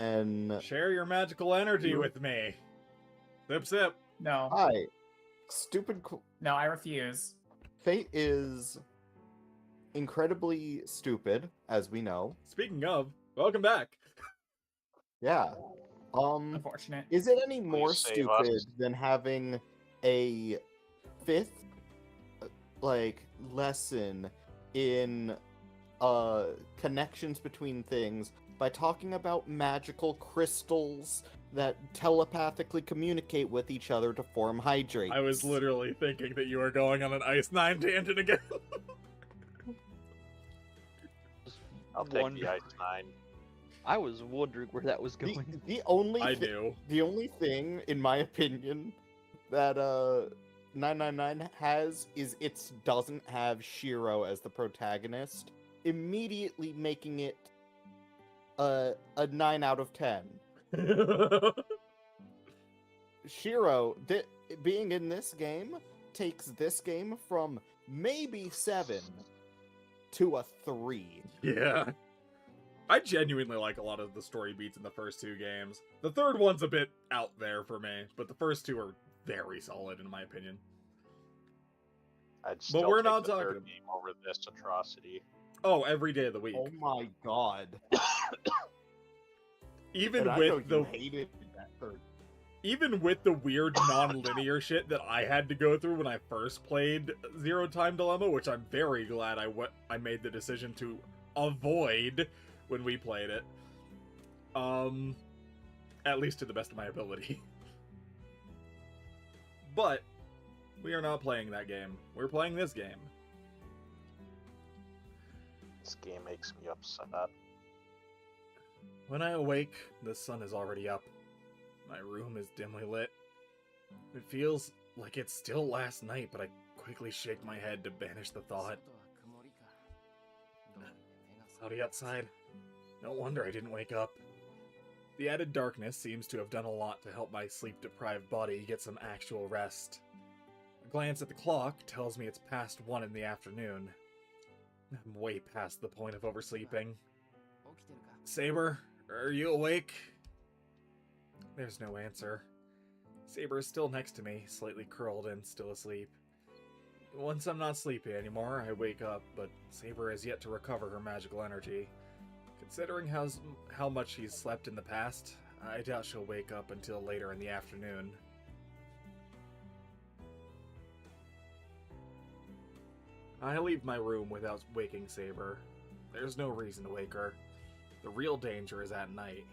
And Share your magical energy with me. Sip, sip. No. hi, stupid. No, I refuse. Fate is incredibly stupid, as we know. Speaking of, welcome back. Yeah. Unfortunate. Is it any more save stupid us. than having a fifth, lesson in connections between things by talking about magical crystals that telepathically communicate with each other to form hydrates? I was literally thinking that you were going on an Ice 9 tangent again. I'll take the Ice 9. I was wondering where that was going. The only I do. The only thing, in my opinion, that 999 has is it doesn't have Shiro as the protagonist, immediately making it a 9 out of 10. Shiro, being in this game, takes this game from maybe 7 to a 3. Yeah. I genuinely like a lot of the story beats in the first two games. The third one's a bit out there for me, but the first two are very solid in my opinion. I'd still we're take not the talking- third game over this atrocity. Oh, every day of the week. Oh my god. Even And I know with you the hated that third. even with the weird non-linear shit that I had to go through when I first played Zero Time Dilemma, which I'm very glad I made the decision to avoid when we played it. At least to the best of my ability. But we are not playing that game. We're playing this game. This game makes me upset. When I awake, the sun is already up. My room is dimly lit. It feels like it's still last night, but I quickly shake my head to banish the thought. Cloudy outside. No wonder I didn't wake up. The added darkness seems to have done a lot to help my sleep-deprived body get some actual rest. A glance at the clock tells me it's past 1 in the afternoon. I'm way past the point of oversleeping. Saber, are you awake? There's no answer. Saber is still next to me, slightly curled and still asleep. Once I'm not sleepy anymore, I wake up, but Saber has yet to recover her magical energy. Considering how much she's slept in the past, I doubt she'll wake up until later in the afternoon. I leave my room without waking Saber. There's no reason to wake her. The real danger is at night.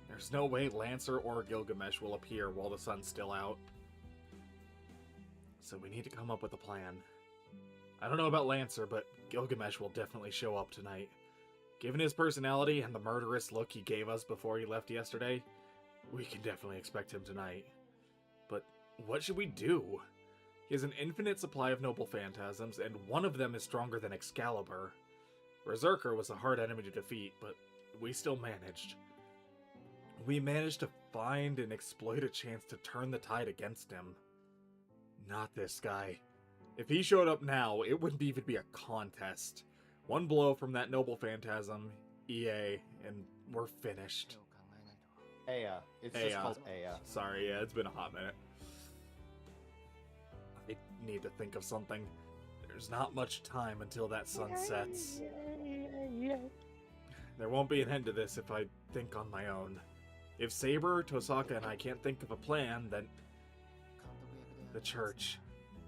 There's no way Lancer or Gilgamesh will appear while the sun's still out. So we need to come up with a plan. I don't know about Lancer, but Gilgamesh will definitely show up tonight. Given his personality and the murderous look he gave us before he left yesterday, we can definitely expect him tonight. But what should we do? He has an infinite supply of noble phantasms, and one of them is stronger than Excalibur. Berserker was a hard enemy to defeat, but we still managed. We managed to find and exploit a chance to turn the tide against him. Not this guy. If he showed up now, it wouldn't even be a contest. One blow from that noble phantasm, EA, and we're finished. Aya. It's Aya. just called Aya. Sorry, yeah, it's been a hot minute. I need to think of something. There's not much time until that sun sets. There won't be an end to this if I think on my own. If Saber, Tosaka, and I can't think of a plan, then... the church.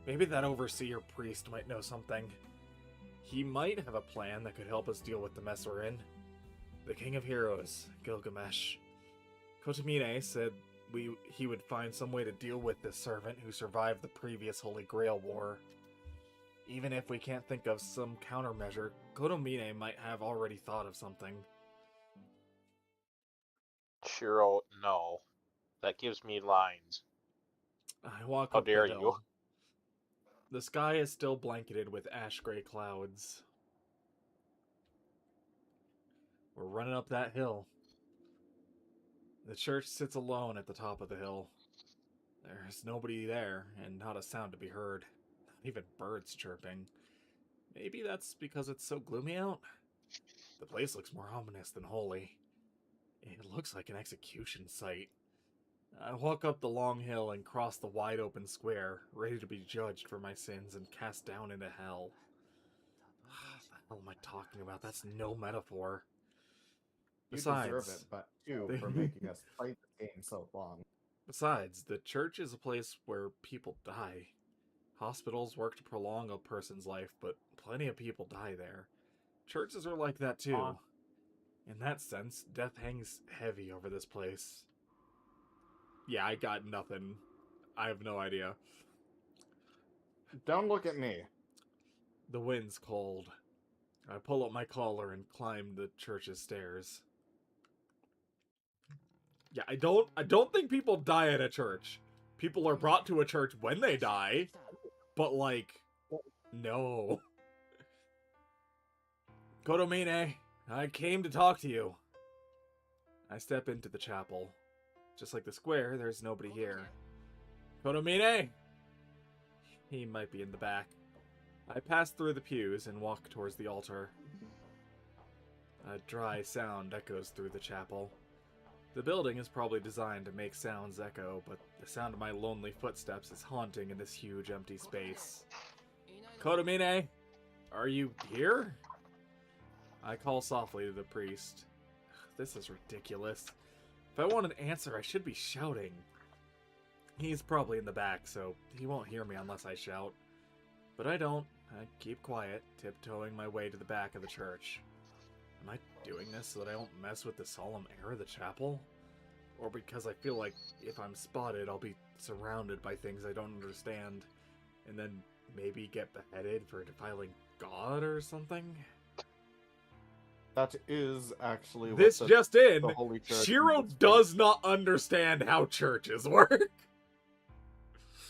Maybe that overseer priest might know something. He might have a plan that could help us deal with the mess we're in. The King of Heroes, Gilgamesh. Kotomine said he would find some way to deal with this servant who survived the previous Holy Grail War. Even if we can't think of some countermeasure, Kotomine might have already thought of something. Shiro, no. That gives me lines. I walk How up the dare hill. you. The sky is still blanketed with ash-gray clouds. We're running up that hill. The church sits alone at the top of the hill. There's nobody there, and not a sound to be heard. Not even birds chirping. Maybe that's because it's so gloomy out? The place looks more ominous than holy. It looks like an execution site. I walk up the long hill and cross the wide open square, ready to be judged for my sins and cast down into hell. What the hell am I talking about? That's no metaphor. You deserve it, Besides, but too, for making us play the game so long. Besides, the church is a place where people die. Hospitals work to prolong a person's life, but plenty of people die there. Churches are like that too. In that sense, death hangs heavy over this place. Yeah, I got nothing. I have no idea. Don't look at me. The wind's cold. I pull up my collar and climb the church's stairs. Yeah, I don't think people die at a church. People are brought to a church when they die, but like, no. Kotomine, I came to talk to you. I step into the chapel. Just like the square, there's nobody here. Kotomine! He might be in the back. I pass through the pews and walk towards the altar. A dry sound echoes through the chapel. The building is probably designed to make sounds echo, but the sound of my lonely footsteps is haunting in this huge empty space. Kotomine, are you here? I call softly to the priest. This is ridiculous. If I want an answer, I should be shouting. He's probably in the back, so he won't hear me unless I shout. But I don't. I keep quiet, tiptoeing my way to the back of the church. Am I doing this so that I don't mess with the solemn air of the chapel? Or because I feel like if I'm spotted, I'll be surrounded by things I don't understand, and then maybe get beheaded for defiling God or something? That is actually what This just in, the Holy Church Shiro means. does not understand how churches work.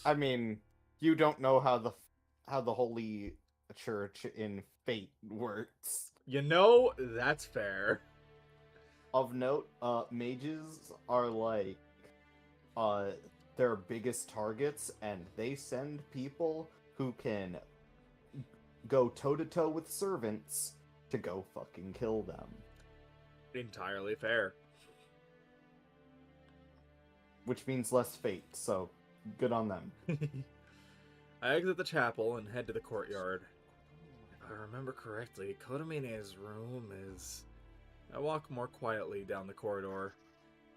I mean, you don't know how the Holy Church in Fate works. You know, that's fair. Of note, mages are like their biggest targets, and they send people who can go toe-to-toe with servants to go fucking kill them. Entirely fair. Which means less fate, so good on them. I exit the chapel and head to the courtyard. If I remember correctly, Kotomine's room is... I walk more quietly down the corridor.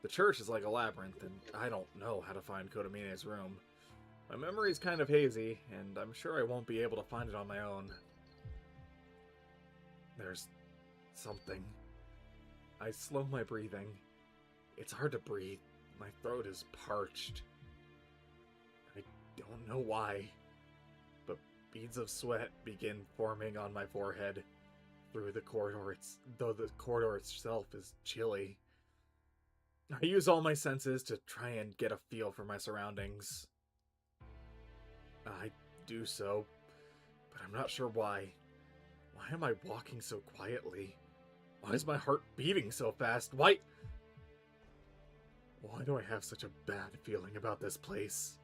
The church is like a labyrinth, and I don't know how to find Kotomine's room. My memory's kind of hazy, and I'm sure I won't be able to find it on my own. There's something. I slow my breathing. It's hard to breathe. My throat is parched. I don't know why, but beads of sweat begin forming on my forehead through the corridor, though the corridor itself is chilly. I use all my senses to try and get a feel for my surroundings. I do so, but I'm not sure why. Why am I walking so quietly? Why is my heart beating so fast? Why do I have such a bad feeling about this place?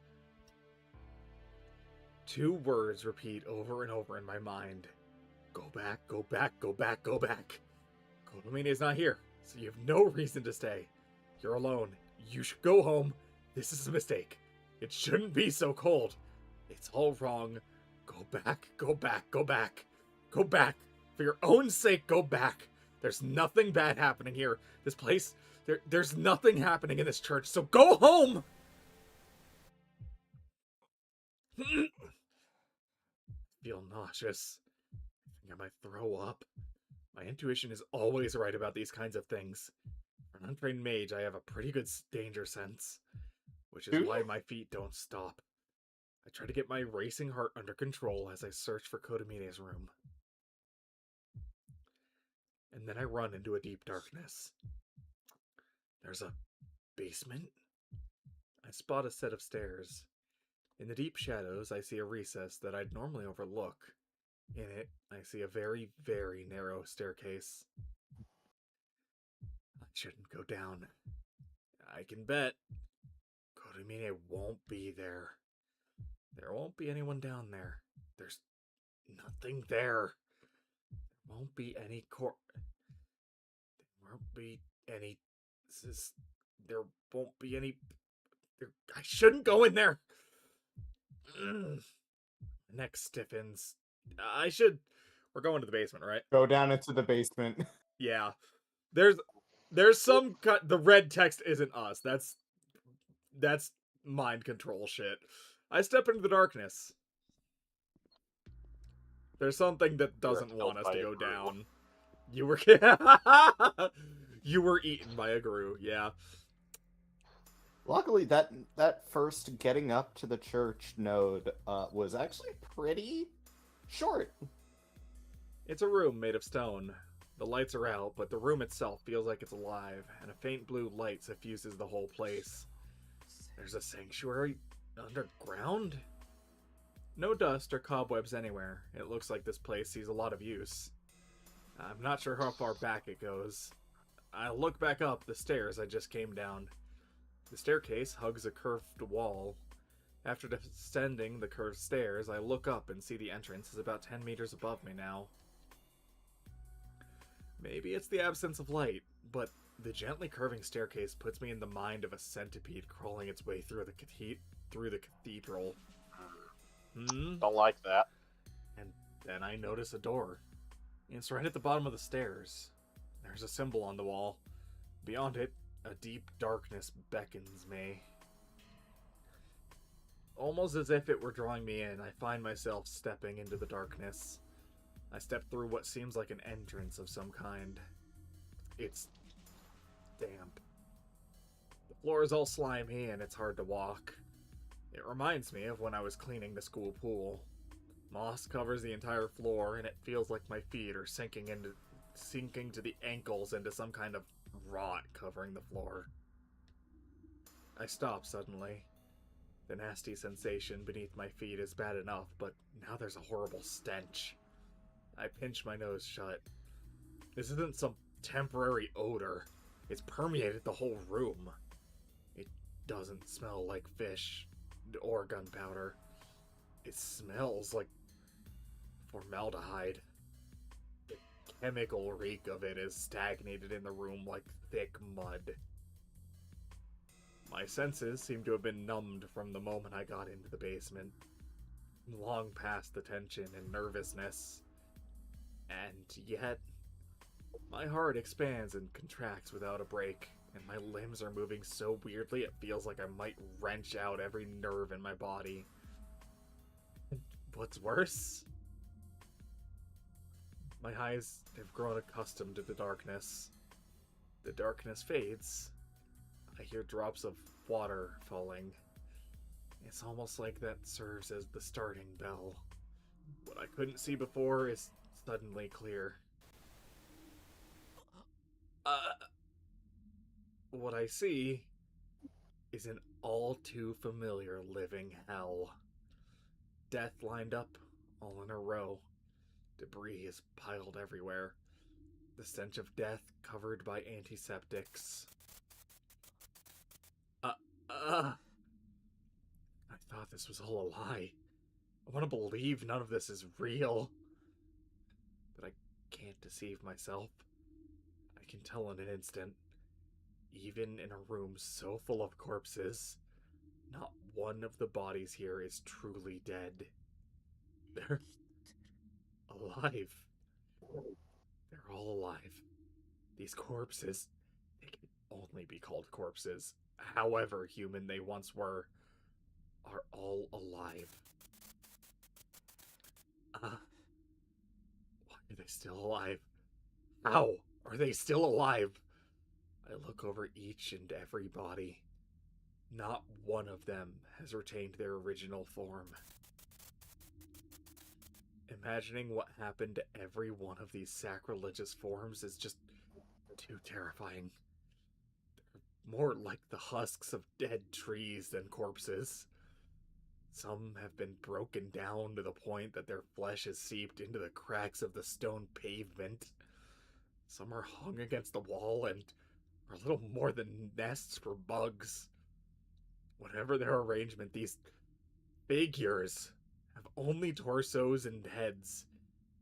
Two words repeat over and over in my mind. Go back, go back, go back, go back. Kotomine is not here, so you have no reason to stay. You're alone. You should go home. This is a mistake. It shouldn't be so cold. It's all wrong. Go back, go back, go back. Go back. For your own sake, go back. There's nothing bad happening here. This place, there's nothing happening in this church, so go home! Feel nauseous. I think I might throw up. My intuition is always right about these kinds of things. For an untrained mage, I have a pretty good danger sense, which is why my feet don't stop. I try to get my racing heart under control as I search for Kotomine's room. And then I run into a deep darkness. There's a basement? I spot a set of stairs. In the deep shadows, I see a recess that I'd normally overlook. In it, I see a very, very narrow staircase. I shouldn't go down. I can bet Kotomine won't be there. There won't be anyone down there. There's nothing there. There won't be any There won't be any... I shouldn't go in there! Neck stiffens. We're going to the basement, right? Go down into the basement. Yeah. There's some the red text isn't us. That's mind control shit. I step into the darkness. There's something that doesn't want us to go down. You were you were eaten by a Gru, yeah. Luckily, that first getting up to the church node was actually pretty short. It's a room made of stone. The lights are out, but the room itself feels like it's alive, and a faint blue light suffuses the whole place. There's a sanctuary underground? No dust or cobwebs anywhere. It looks like this place sees a lot of use. I'm not sure how far back it goes. I look back up the stairs I just came down. The staircase hugs a curved wall. After descending the curved stairs, I look up and see the entrance is about 10 meters above me now. Maybe it's the absence of light, but the gently curving staircase puts me in the mind of a centipede crawling its way through the cathedral. Don't like that. And then I notice a door. It's right at the bottom of the stairs. There's a symbol on the wall. Beyond it, a deep darkness beckons me. Almost as if it were drawing me in, I find myself stepping into the darkness. I step through what seems like an entrance of some kind. It's damp. The floor is all slimy and it's hard to walk. It reminds me of when I was cleaning the school pool. Moss covers the entire floor and it feels like my feet are sinking to the ankles into some kind of rot covering the floor. I stop suddenly. The nasty sensation beneath my feet is bad enough, but now there's a horrible stench. I pinch my nose shut. This isn't some temporary odor. It's permeated the whole room. It doesn't smell like fish or gunpowder. It smells like formaldehyde. The chemical reek of it is stagnated in the room like thick mud. My senses seem to have been numbed from the moment I got into the basement, long past the tension and nervousness. And yet, my heart expands and contracts without a break, and my limbs are moving so weirdly it feels like I might wrench out every nerve in my body. And what's worse? My eyes have grown accustomed to the darkness. The darkness fades. I hear drops of water falling. It's almost like that serves as the starting bell. What I couldn't see before is suddenly clear. What I see is an all too familiar living hell. Death lined up, all in a row. Debris is piled everywhere. The stench of death covered by antiseptics. I thought this was all a lie. I want to believe none of this is real. But I can't deceive myself. I can tell in an instant. Even in a room so full of corpses, not one of the bodies here is truly dead. They're alive. They're all alive. These corpses, they can only be called corpses, however human they once were, are all alive. Why are they still alive? How are they still alive? I look over each and every body. Not one of them has retained their original form. Imagining what happened to every one of these sacrilegious forms is just too terrifying. They're more like the husks of dead trees than corpses. Some have been broken down to the point that their flesh is seeped into the cracks of the stone pavement. Some are hung against the wall and are little more than nests for bugs. Whatever their arrangement, these figures have only torsos and heads,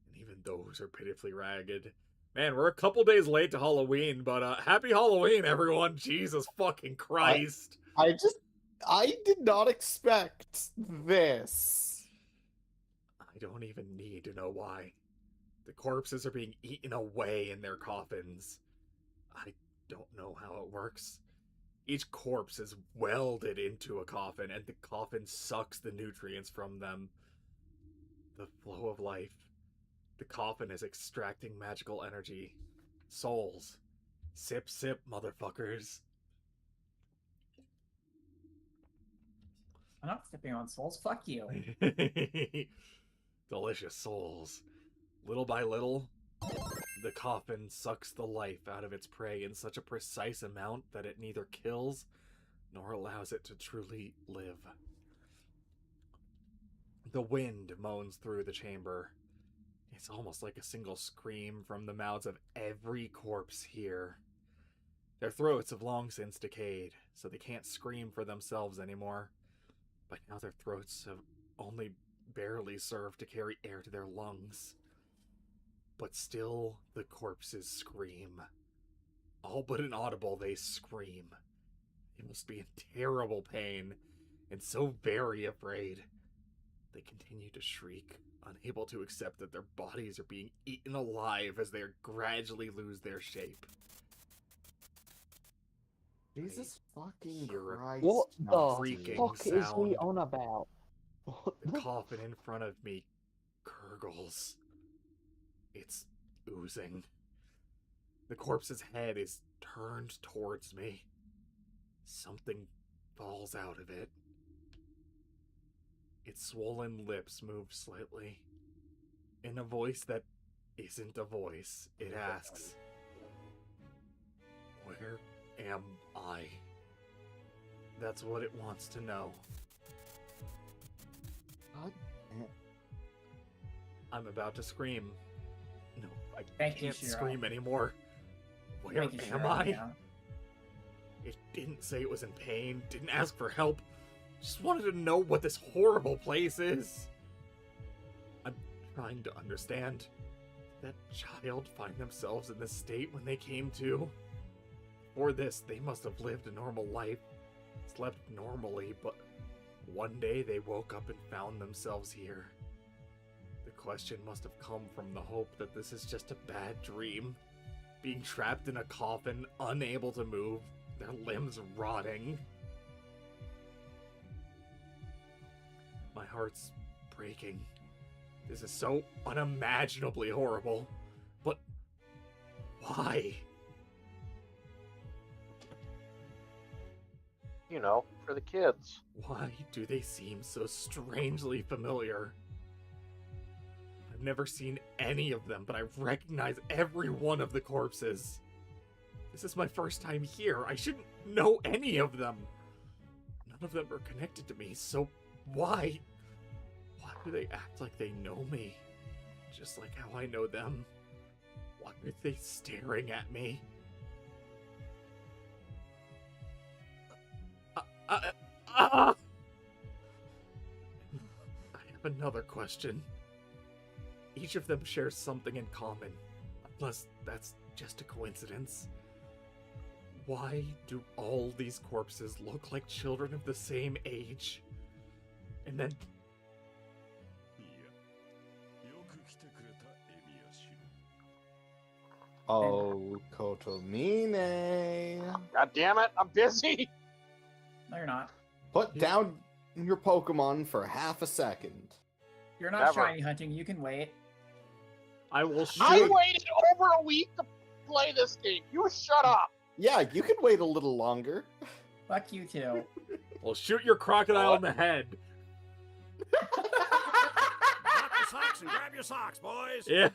and even those are pitifully ragged. Man, we're a couple days late to Halloween, but happy Halloween, everyone! Jesus fucking Christ! I did not expect this. I don't even need to know why. The corpses are being eaten away in their coffins. I don't know how it works. Each corpse is welded into a coffin, and the coffin sucks the nutrients from them. The flow of life. The coffin is extracting magical energy. Souls. Sip, sip, motherfuckers. I'm not sipping on souls. Fuck you. Delicious souls. Little by little, the coffin sucks the life out of its prey in such a precise amount that it neither kills nor allows it to truly live. The wind moans through the chamber. It's almost like a single scream from the mouths of every corpse here. Their throats have long since decayed, so they can't scream for themselves anymore. But now their throats have only barely served to carry air to their lungs. But still, the corpses scream. All but inaudible, they scream. They must be in terrible pain, and so very afraid. They continue to shriek, unable to accept that their bodies are being eaten alive as they gradually lose their shape. Jesus fucking Hear a Christ. What the creaking fuck is he sound. on about? The coffin in front of me gurgles. It's oozing. The corpse's head is turned towards me. Something falls out of it. Its swollen lips move slightly. In a voice that isn't a voice, it asks, "Where am I?" That's what it wants to know. God damn. I'm about to scream. No, I Thank you, can't Shiro. scream anymore. Where Thank you, am Shiro, I? yeah. It didn't say it was in pain, didn't ask for help. Just wanted to know what this horrible place is. I'm trying to understand. Did that child find themselves in this state when they came to? Before this, they must have lived a normal life, slept normally, but one day they woke up and found themselves here. The question must have come from the hope that this is just a bad dream. Being trapped in a coffin, unable to move, their limbs rotting. My heart's breaking. This is so unimaginably horrible. But why? You know, for the kids. Why do they seem so strangely familiar? I've never seen any of them, but I recognize every one of the corpses. This is my first time here. I shouldn't know any of them. None of them are connected to me, so why? Why do they act like they know me? Just like how I know them. Why are they staring at me? I have another question. Each of them shares something in common, unless that's just a coincidence. Why do all these corpses look like children of the same age? And then... Oh, Kotomine. God damn it, I'm busy! No, you're not. Put down your Pokemon for half a second. You're not Never. shiny hunting. You can wait. I will I shoot... waited over a week to play this game. You shut up! Yeah, you can wait a little longer. Fuck you too. We'll shoot your crocodile What? in the head. Drop your socks and grab your socks, boys. Yeah.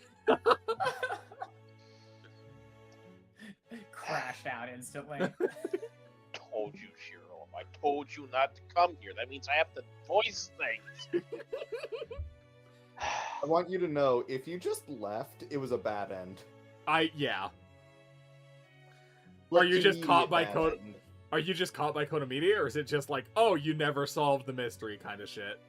Crashed out instantly. Told you, Shiro. I told you not to come here. That means I have to voice things. I want you to know, if you just left, it was a bad end. Yeah. Like, Are you just caught by immediate bad Koda- end. Are you just caught by Konomedia, or is it just like, oh, you never solved the mystery kind of shit?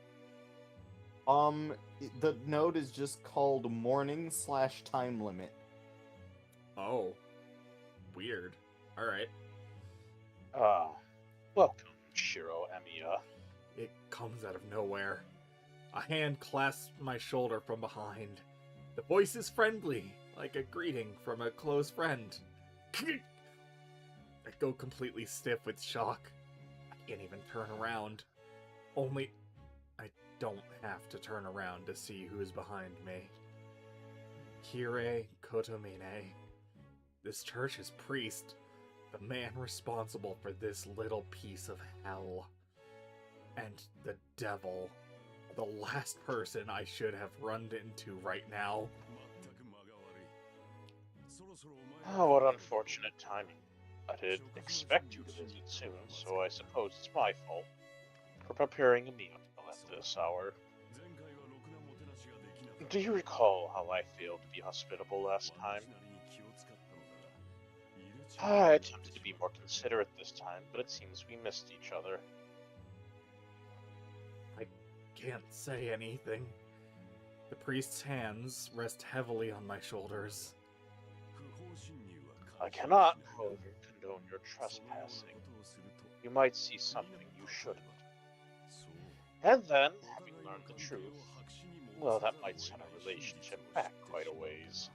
The node is just called morning/time limit. Oh. Weird. Alright. Welcome, Shiro Emiya. It comes out of nowhere. A hand clasps my shoulder from behind. The voice is friendly, like a greeting from a close friend. I go completely stiff with shock. I can't even turn around. Only I don't have to turn around to see who's behind me. Kirei Kotomine. This church's priest, the man responsible for this little piece of hell. And the devil, the last person I should have run into right now. Oh, what unfortunate timing. I didn't expect you to visit soon, so I suppose it's my fault for preparing a meal at this hour. Do you recall how I failed to be hospitable last time? I attempted to be more considerate this time, but it seems we missed each other. I can't say anything. The priest's hands rest heavily on my shoulders. I cannot, however, condone your trespassing. You might see something you shouldn't. And then, having learned the truth, well, that might send our relationship back quite a ways.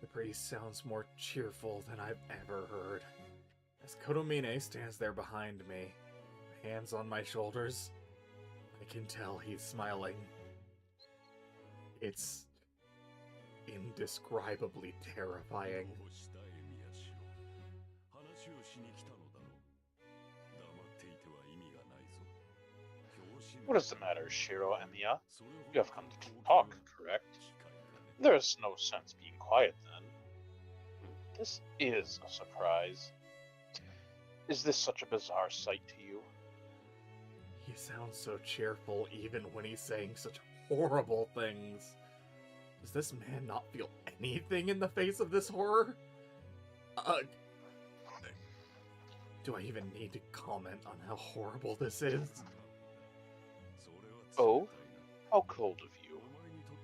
The priest sounds more cheerful than I've ever heard. As Kotomine stands there behind me, hands on my shoulders, I can tell he's smiling. It's indescribably terrifying. What is the matter, Shiro Emiya? You have come to talk, correct? There's no sense being quiet then. This is a surprise. Is this such a bizarre sight to you? He sounds so cheerful even when he's saying such horrible things. Does this man not feel anything in the face of this horror? Do I even need to comment on how horrible this is? Oh? How cold of you.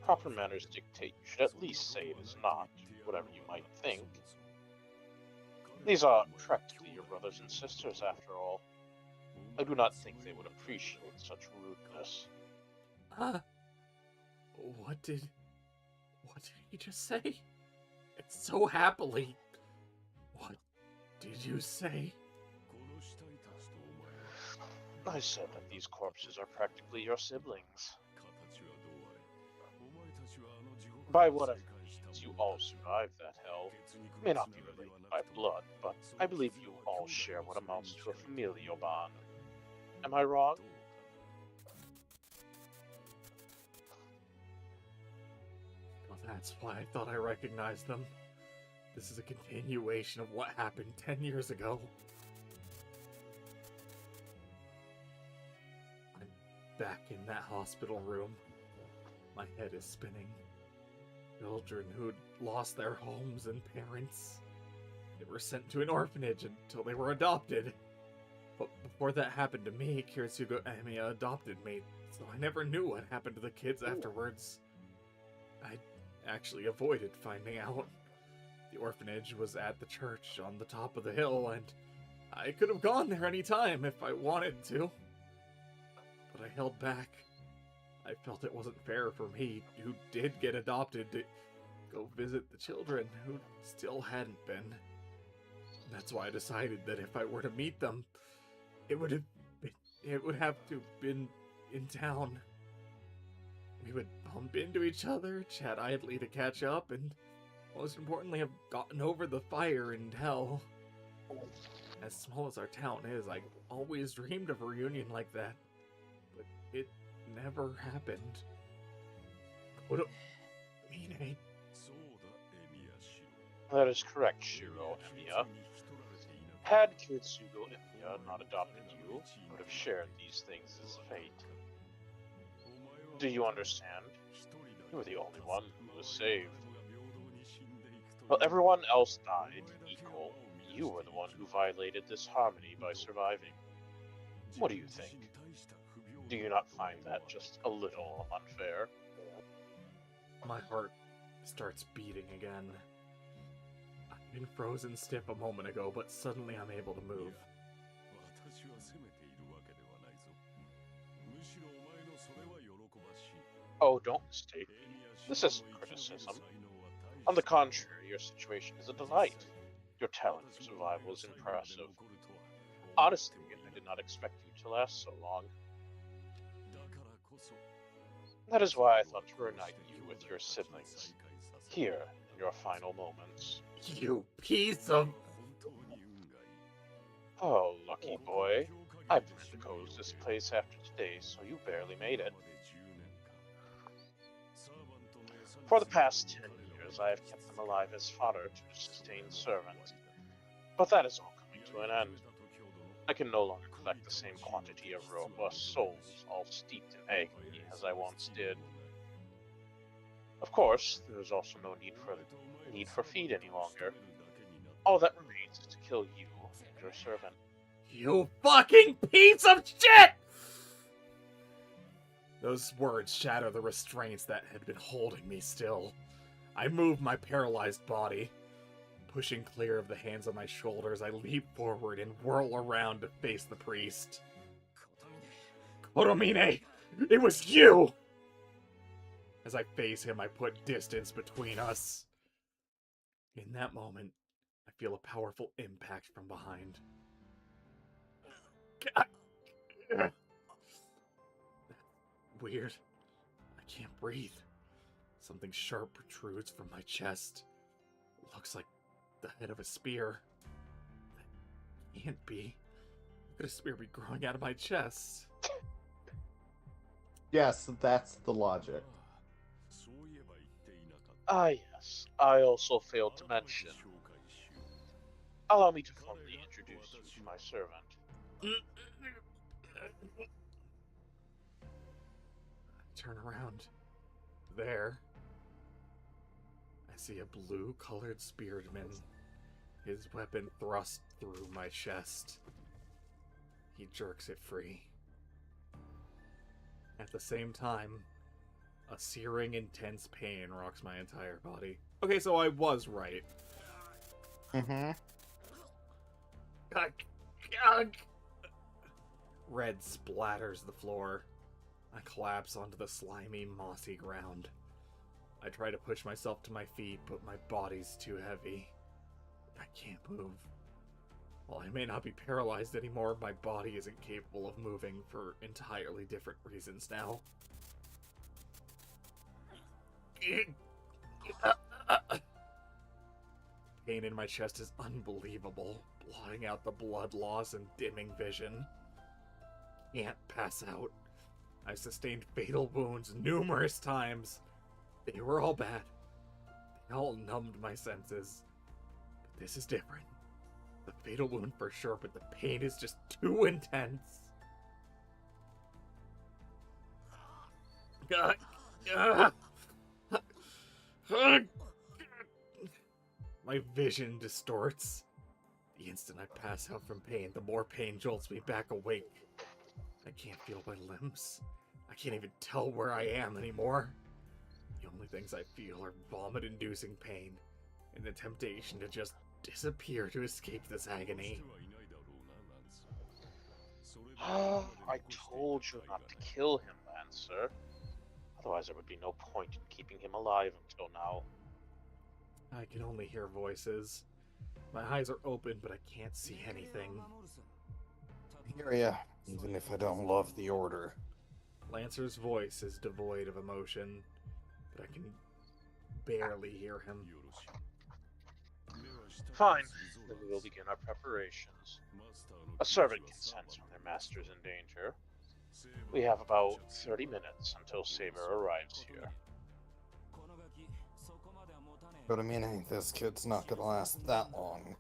Proper manners dictate you should at least say it is not, whatever you might think. These are practically your brothers and sisters, after all. I do not think they would appreciate such rudeness. What did he just say? It's so happily. What did you say? I said that these corpses are practically your siblings. By whatever means you all survived that hell, may not be related by blood, but I believe you all share what amounts to a familial bond. Am I wrong? Well, that's why I thought I recognized them. This is a continuation of what happened 10 years ago. I'm back in that hospital room. My head is spinning. Children who'd lost their homes and parents. They were sent to an orphanage until they were adopted. But before that happened to me, Kiritsugo Emiya adopted me, so I never knew what happened to the kids afterwards. I actually avoided finding out. The orphanage was at the church on the top of the hill, and I could have gone there any time if I wanted to. But I held back. I felt it wasn't fair for me, who did get adopted, to go visit the children who still hadn't been. That's why I decided that if I were to meet them, it would have to have been in town. We would bump into each other, chat idly to catch up, and most importantly have gotten over the fire in hell. As small as our town is, I always dreamed of a reunion like that, but it never happened. Kotomine. That is correct, Shiro Emiya. Had Kiritsugo Emiya not adopted you, you would have shared these things as fate. Do you understand? You were the only one who was saved. While everyone else died equal, you were the one who violated this harmony by surviving. What do you think? Do you not find that just a little unfair? My heart starts beating again. been frozen stiff a moment ago, but suddenly I'm able to move. Oh, don't mistake me. This isn't criticism. On the contrary, your situation is a delight. Your talent for survival is impressive. Honestly, I did not expect you to last so long. That is why I thought to reunite you with your siblings. Here, in your final moments. You piece of... Oh, lucky boy. I plan to close this place after today, so you barely made it. For the past 10 years, I have kept them alive as fodder to sustain servants. But that is all coming to an end. I can no longer collect the same quantity of robust souls, all steeped in agony, as I once did. Of course, there is also no need for feed any longer. All that remains is to kill you and your servant. You fucking piece of shit! Those words shatter the restraints that had been holding me still. I move my paralyzed body. Pushing clear of the hands on my shoulders, I leap forward and whirl around to face the priest. Koromine! It was you! As I face him, I put distance between us. In that moment, I feel a powerful impact from behind. Weird. I can't breathe. Something sharp protrudes from my chest. It looks like the head of a spear. That can't be. How could a spear be growing out of my chest? Yes, that's the logic. Ah yes, I also failed to mention. Allow me to formally introduce you to my servant. Turn around. There. I see a blue-colored spearman, his weapon thrust through my chest. He jerks it free. At the same time, a searing, intense pain rocks my entire body. Okay, so I was right. Mm-hmm. Red splatters the floor. I collapse onto the slimy, mossy ground. I try to push myself to my feet, but my body's too heavy. I can't move. While I may not be paralyzed anymore, my body isn't capable of moving for entirely different reasons now. Pain in my chest is unbelievable, blotting out the blood loss and dimming vision. Can't pass out. I've sustained fatal wounds numerous times. They were all bad. They all numbed my senses. But this is different. The fatal wound for sure, but the pain is just too intense. My vision distorts. The instant I pass out from pain, the more pain jolts me back awake. I can't feel my limbs. I can't even tell where I am anymore. The only things I feel are vomit-inducing pain and the temptation to just disappear to escape this agony. I told you not to kill him, Lancer. Otherwise there would be no point in keeping him alive until now. I can only hear voices. My eyes are open, but I can't see anything. Hear ya, even if I don't love the order. Lancer's voice is devoid of emotion, but I can barely hear him. Fine, then we will begin our preparations. A servant can sense when their master's in danger. We have about 30 minutes until Saber arrives here. But I mean, this kid's not gonna last that long.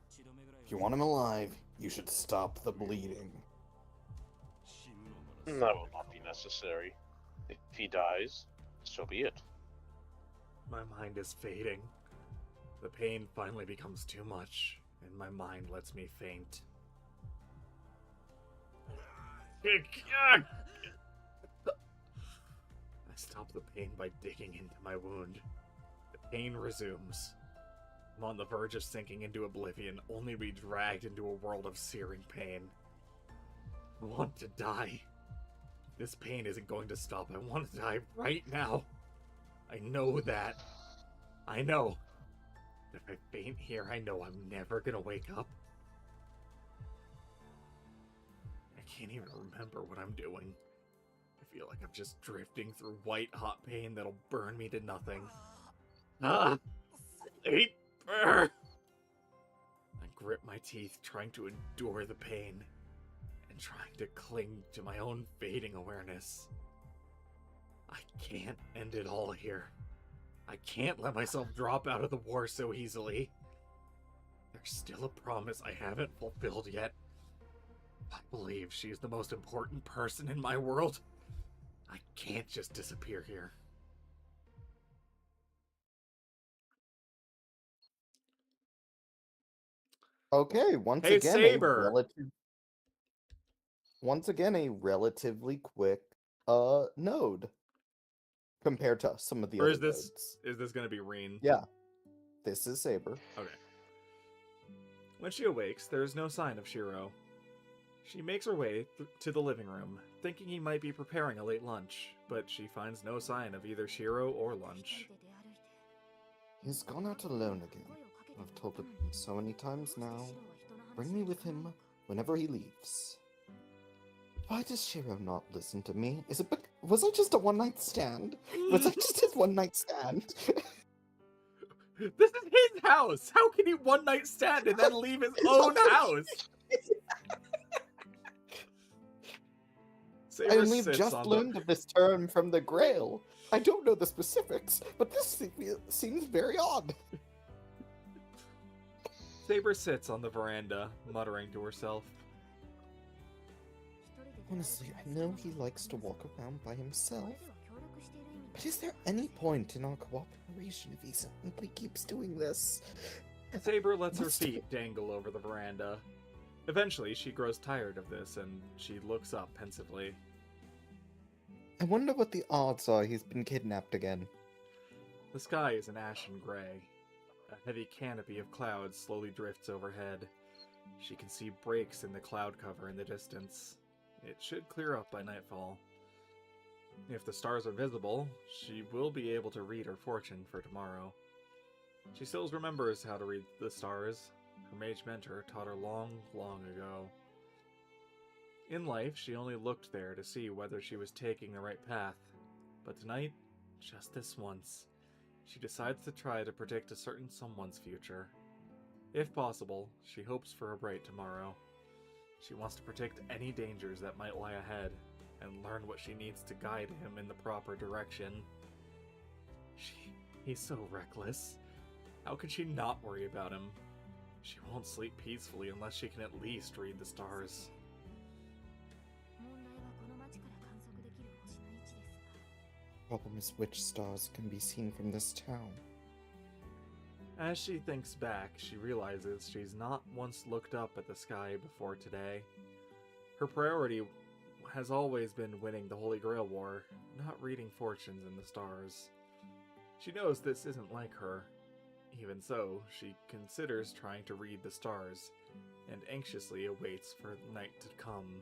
If you want him alive, you should stop the bleeding. That will not be necessary. If he dies, so be it. My mind is fading. The pain finally becomes too much, and my mind lets me faint. I stop the pain by digging into my wound. The pain resumes. I'm on the verge of sinking into oblivion, only to be dragged into a world of searing pain. I want to die. This pain isn't going to stop. I want to die right now. I know that. I know. If I faint here, I know I'm never gonna wake up. I can't even remember what I'm doing. I feel like I'm just drifting through white-hot pain that'll burn me to nothing. Ah! Saber! I grip my teeth, trying to endure the pain, and trying to cling to my own fading awareness. I can't end it all here. I can't let myself drop out of the war so easily. There's still a promise I haven't fulfilled yet. I believe she's the most important person in my world. I can't just disappear here. Okay, once Hey, again, Saber! a relatively quick node compared to some of the Or other is this nodes. gonna be Reen? Yeah, this is Saber. Okay. When she awakes, there is no sign of Shiro. She makes her way to the living room, thinking he might be preparing a late lunch, but she finds no sign of either Shiro or lunch. He's gone out alone again. I've told him so many times now. Bring me with him whenever he leaves. Why does Shiro not listen to me? Was I just a one-night stand? Was I just his one-night stand? This is his house! How can he one night stand and then leave his own house? I Saber only sits just on the- learned of this term from the Grail. I don't know the specifics, but this seems very odd. Saber sits on the veranda, muttering to herself. Honestly, I know he likes to walk around by himself, but is there any point in our cooperation if he simply keeps doing this? Saber lets her feet dangle over the veranda. Eventually, she grows tired of this, and she looks up pensively. I wonder what the odds are he's been kidnapped again. The sky is an ashen gray. A heavy canopy of clouds slowly drifts overhead. She can see breaks in the cloud cover in the distance. It should clear up by nightfall. If the stars are visible, she will be able to read her fortune for tomorrow. She still remembers how to read the stars. Her mage mentor taught her long, long ago. In life, she only looked there to see whether she was taking the right path. But tonight, just this once, she decides to try to predict a certain someone's future. If possible, she hopes for a bright tomorrow. She wants to predict any dangers that might lie ahead, and learn what she needs to guide him in the proper direction. He's so reckless. How can she not worry about him? She won't sleep peacefully unless she can at least read the stars. Problem is, which stars can be seen from this town? As she thinks back, she realizes she's not once looked up at the sky before today. Her priority has always been winning the Holy Grail War, not reading fortunes in the stars. She knows this isn't like her. Even so, she considers trying to read the stars, and anxiously awaits for night to come.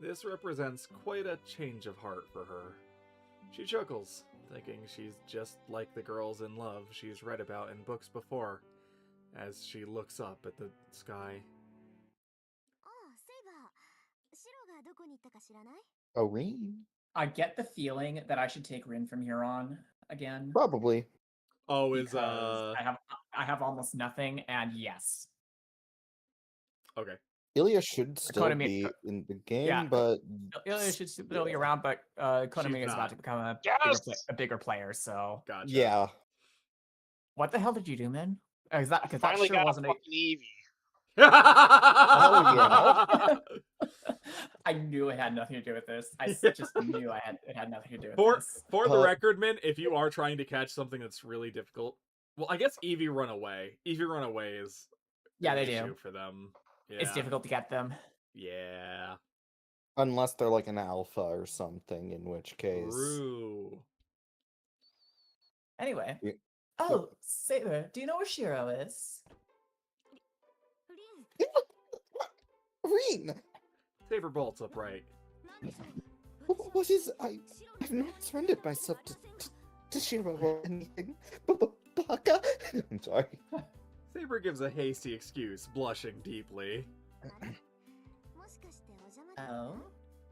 This represents quite a change of heart for her. She chuckles, thinking she's just like the girls in love she's read about in books before, as she looks up at the sky. Oh, Reen? I get the feeling that I should take Rin from here on again. Probably. Oh, is because I have almost nothing, and yes. okay. Ilya should still Konami- be in the game, yeah. but Ilya should still be around, but Konami is not. about to become a Yes! bigger player, so. Gotcha. yeah. What the hell did you do, man? Because that Finally sure got wasn't a fucking Eevee. Oh, I knew it had nothing to do with this. I just knew it had nothing to do with For this. the record, Min, if you are trying to catch something that's really difficult, well, I guess Eevee Runaway. Eevee Runaway is Yeah, an they issue do. for them. Yeah. It's difficult to get them. Yeah. Unless they're like an alpha or something, in which case. True. Anyway, Oh, Saber, do you know where Shiro is? Reen! Saber bolts upright. What is... I've not surrendered myself to Shiro or anything. Baka? I'm sorry. Saber gives a hasty excuse, blushing deeply. Oh?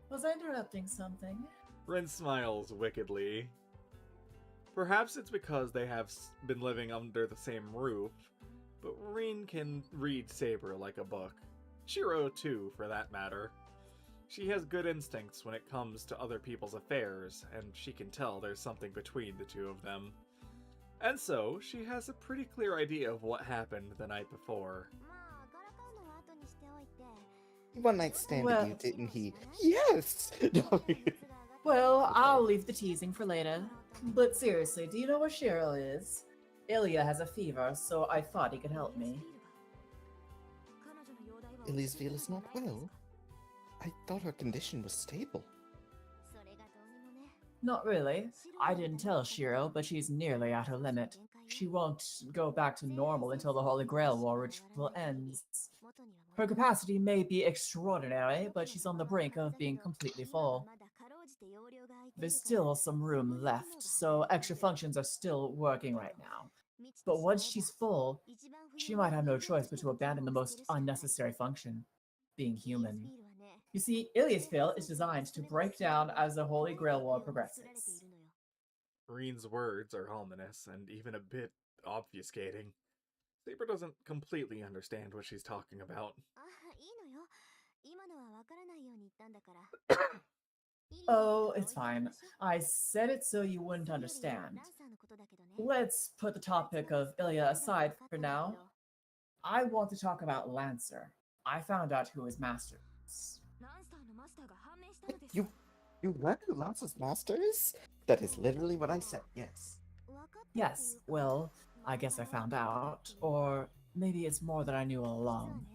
Was I interrupting something? Rin smiles wickedly. Perhaps it's because they have been living under the same roof, but Rin can read Saber like a book. Shiro, too, for that matter. She has good instincts when it comes to other people's affairs, and she can tell there's something between the two of them. And so, she has a pretty clear idea of what happened the night before. One night stand Well- with you, didn't he? Yes! Well, I'll leave the teasing for later. But seriously, do you know where Shiro is? Ilya has a fever, so I thought he could help me. Elysiel is not well. I thought her condition was stable. Not really. I didn't tell Shiro, but she's nearly at her limit. She won't go back to normal until the Holy Grail War ritual ends. Her capacity may be extraordinary, but she's on the brink of being completely full. There's still some room left, so extra functions are still working right now. But once she's full, she might have no choice but to abandon the most unnecessary function, being human. You see, Ilia's Veil is designed to break down as the Holy Grail War progresses. Rin's words are ominous and even a bit obfuscating. Saber doesn't completely understand what she's talking about. Oh, it's fine. I said it so you wouldn't understand. Let's put the topic of Ilya aside for now. I want to talk about Lancer. I found out who his master is. You learned who Lancer's master is? That is literally what I said, yes. Yes, well, I guess I found out. Or maybe it's more than I knew all along.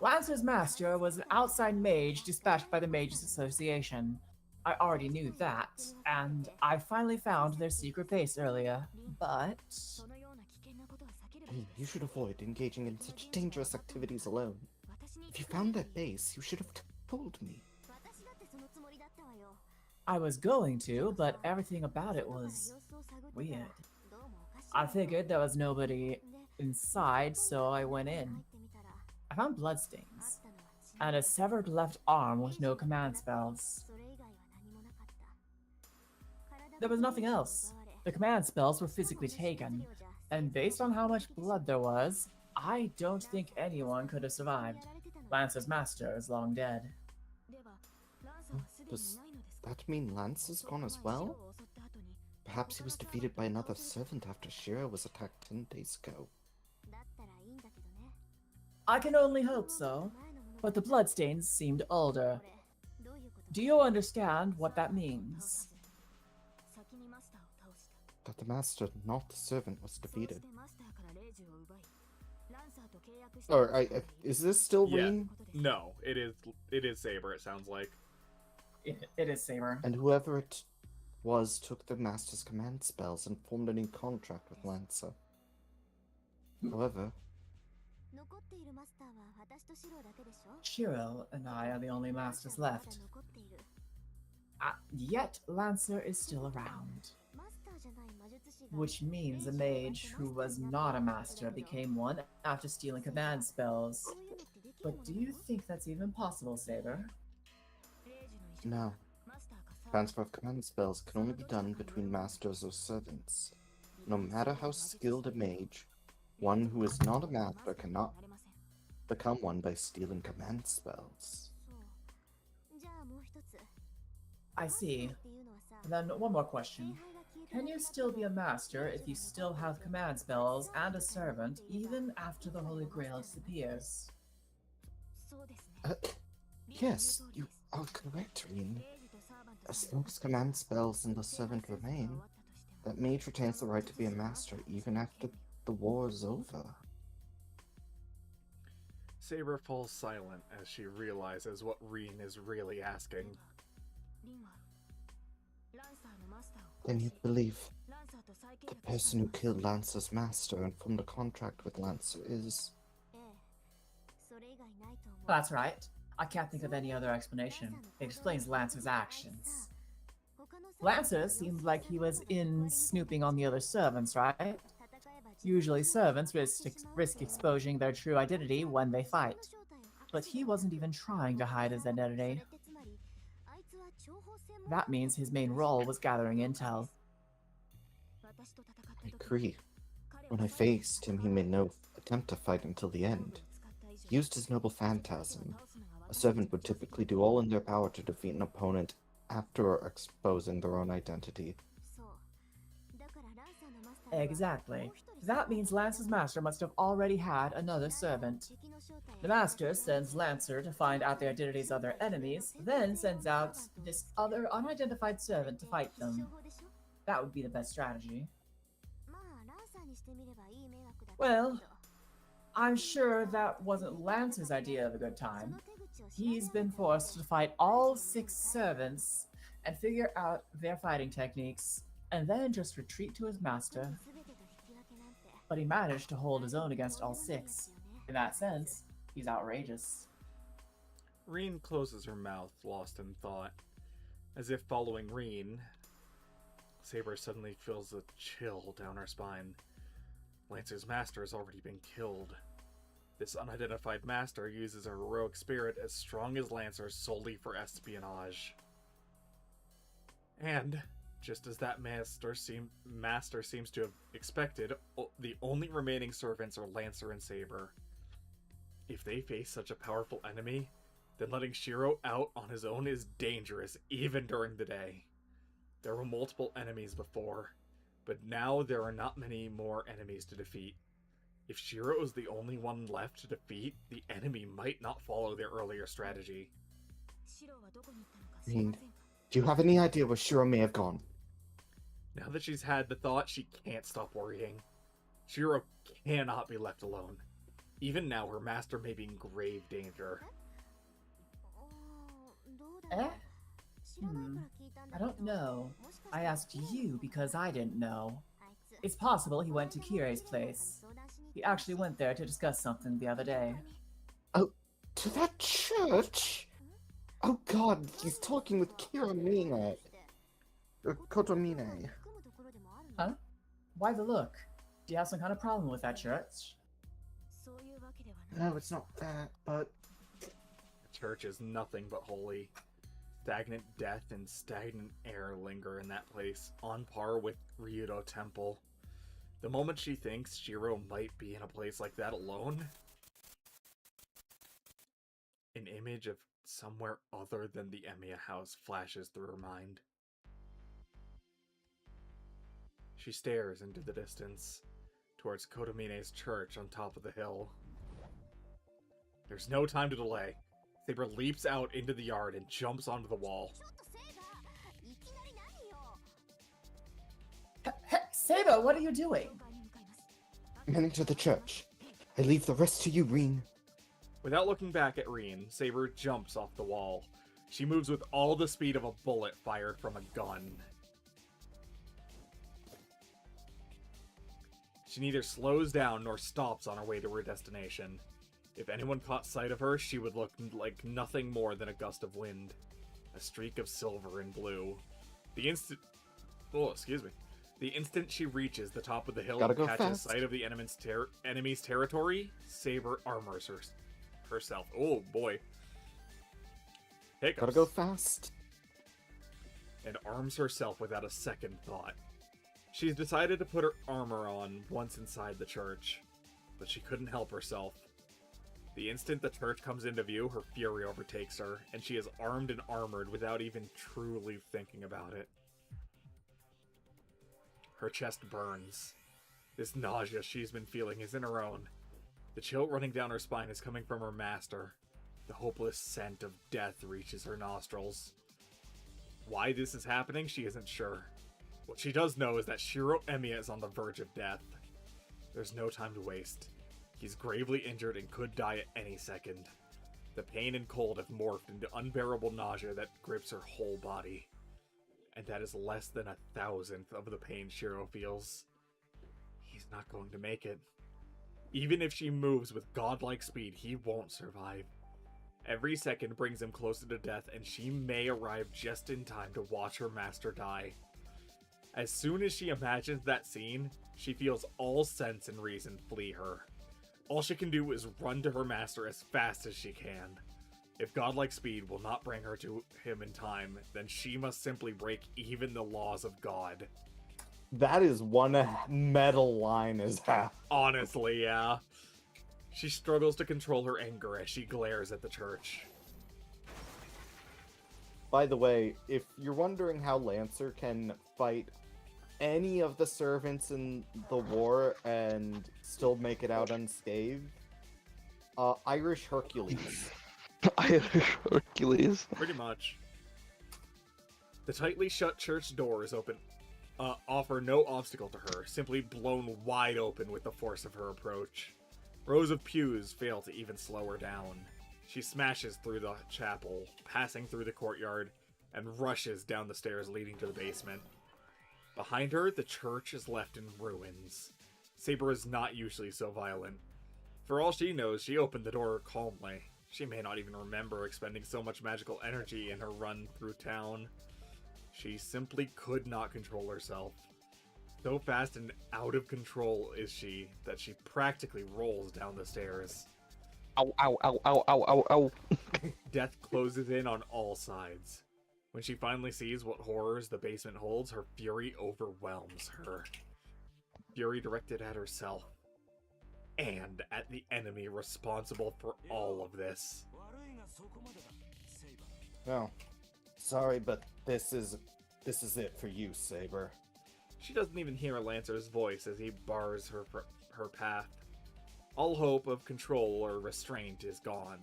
Lancer's master was an outside mage dispatched by the Mages Association. I already knew that, and I finally found their secret base earlier, but... You should avoid engaging in such dangerous activities alone. If you found that base, you should have told me. I was going to, but everything about it was weird. I figured there was nobody inside, so I went in. I found bloodstains, and a severed left arm with no command spells. There was nothing else. The command spells were physically taken, and based on how much blood there was, I don't think anyone could have survived. Lancer's master is long dead. Does that mean Lance is gone as well? Perhaps he was defeated by another servant after Shiro was attacked 10 days ago. I can only hope so, but the bloodstains seemed older. Do you understand what that means? That the master, not the servant, was defeated. Or, is this still Yeah. Reen? No, it is Saber, it sounds like. It is Saber. And whoever it was took the master's command spells and formed a new contract with Lancer. However, Shiro and I are the only masters left. Yet Lancer is still around. Which means a mage who was not a master became one after stealing command spells. But do you think that's even possible, Saber? no. Transfer of command spells can only be done between masters or servants. No matter how skilled a mage, one who is not a master cannot become one by stealing command spells. I see. Then one more question. Can you still be a master if you still have command spells and a servant even after the Holy Grail disappears? Yes, you are correct, Reen. As long as command spells and the servant remain, that mage retains the right to be a master even after the war is over. Saber falls silent as she realizes what Reen is really asking. Then you believe The person who killed Lancer's master and formed a contract with Lancer is... That's right. I can't think of any other explanation. It explains Lancer's actions. Lancer seemed like he was in snooping on the other servants, right? Usually servants risk exposing their true identity when they fight. But he wasn't even trying to hide his identity. That means his main role was gathering intel. I agree. When I faced him, he made no attempt to fight until the end. He used his noble phantasm. A servant would typically do all in their power to defeat an opponent after exposing their own identity. Exactly. That means Lancer's master must have already had another servant. The master sends Lancer to find out the identities of their enemies, then sends out this other unidentified servant to fight them. That would be the best strategy. Well, I'm sure that wasn't Lancer's idea of a good time. He's been forced to fight all 6 servants and figure out their fighting techniques, and then just retreat to his master. But he managed to hold his own against all 6. In that sense, he's outrageous. Reen closes her mouth, lost in thought. As if following Reen, Saber suddenly feels a chill down her spine. Lancer's master has already been killed. This unidentified master uses a heroic spirit as strong as Lancer's solely for espionage. And, just as that master seems to have expected, the only remaining servants are Lancer and Saber. If they face such a powerful enemy, then letting Shiro out on his own is dangerous, even during the day. There were multiple enemies before, but now there are not many more enemies to defeat. If Shiro is the only one left to defeat, the enemy might not follow their earlier strategy. I mean, do you have any idea where Shiro may have gone? Now that she's had the thought, she can't stop worrying. Shiro cannot be left alone. Even now, her master may be in grave danger. Eh? I don't know. I asked you because I didn't know. It's possible he went to Kirei's place. He actually went there to discuss something the other day. Oh, to that church? Oh god, he's talking with Kiramine. Kotomine. Huh? Why the look? Do you have some kind of problem with that church? No, it's not that, but... The church is nothing but holy. Stagnant death and stagnant air linger in that place, on par with Ryudo Temple. The moment she thinks Shiro might be in a place like that alone, an image of somewhere other than the Emiya house flashes through her mind. She stares into the distance, towards Kotomine's church on top of the hill. There's no time to delay. Saber leaps out into the yard and jumps onto the wall. Hey, Saber, what are you doing? I'm heading to the church. I leave the rest to you, Reen. Without looking back at Reen, Saber jumps off the wall. She moves with all the speed of a bullet fired from a gun. She neither slows down nor stops on her way to her destination. If anyone caught sight of her, she would look like nothing more than a gust of wind. A streak of silver and blue. The instant she reaches the top of the hill and catches sight of the enemy's territory, Saber armors herself. Oh boy. Hiccups. Gotta go fast. And arms herself without a second thought. She's decided to put her armor on once inside the church, but she couldn't help herself. The instant the church comes into view, her fury overtakes her, and she is armed and armored without even truly thinking about it. Her chest burns. This nausea she's been feeling is in her own. The chill running down her spine is coming from her master. The hopeless scent of death reaches her nostrils. Why this is happening, she isn't sure. What she does know is that Shiro Emiya is on the verge of death. There's no time to waste. He's gravely injured and could die at any second. The pain and cold have morphed into unbearable nausea that grips her whole body. and that is less than 1,000th of the pain Shiro feels. He's not going to make it. Even if she moves with godlike speed, he won't survive. Every second brings him closer to death, and she may arrive just in time to watch her master die. As soon as she imagines that scene, she feels all sense and reason flee her. All she can do is run to her master as fast as she can. If godlike speed will not bring her to him in time, then she must simply break even the laws of God. That is one metal line as half. Honestly, yeah. She struggles to control her anger as she glares at the church. By the way, if you're wondering how Lancer can fight any of the servants in the war and still make it out unscathed, Irish Hercules. Irish Hercules. Pretty much. The tightly shut church doors offer no obstacle to her, simply blown wide open with the force of her approach. Rows of pews fail to even slow her down. She smashes through the chapel, passing through the courtyard, and rushes down the stairs leading to the basement. Behind her, the church is left in ruins. Saber is not usually so violent. For all she knows, she opened the door calmly. She may not even remember expending so much magical energy in her run through town. She simply could not control herself. So fast and out of control is she that she practically rolls down the stairs. Ow, ow, ow, ow, ow, ow, ow. Death closes in on all sides. When she finally sees what horrors the basement holds, her fury overwhelms her. Fury directed at herself. And at the enemy responsible for all of this. Oh, sorry, but this is it for you, Saber. She doesn't even hear Lancer's voice as he bars her path. All hope of control or restraint is gone.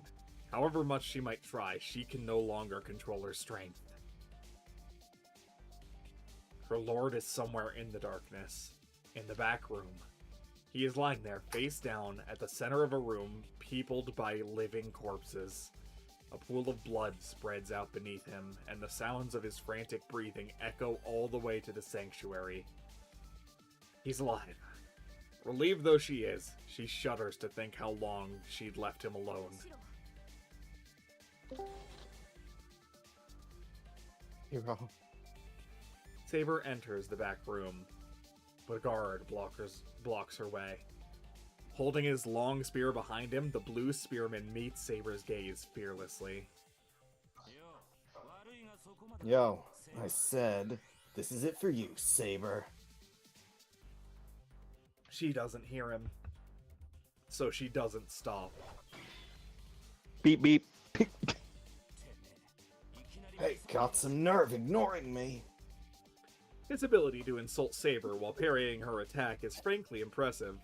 However much she might try, she can no longer control her strength. Her lord is somewhere in the darkness, in the back room. He is lying there, face down, at the center of a room peopled by living corpses. A pool of blood spreads out beneath him, and the sounds of his frantic breathing echo all the way to the sanctuary. He's alive. Relieved though she is, she shudders to think how long she'd left him alone. Hero. Saber enters the back room, but a guard blocks her way. Holding his long spear behind him, the blue spearman meets Saber's gaze fearlessly. Yo, I said, this is it for you, Saber. She doesn't hear him, so she doesn't stop. Beep, beep. Hey, got some nerve ignoring me. His ability to insult Saber while parrying her attack is frankly impressive.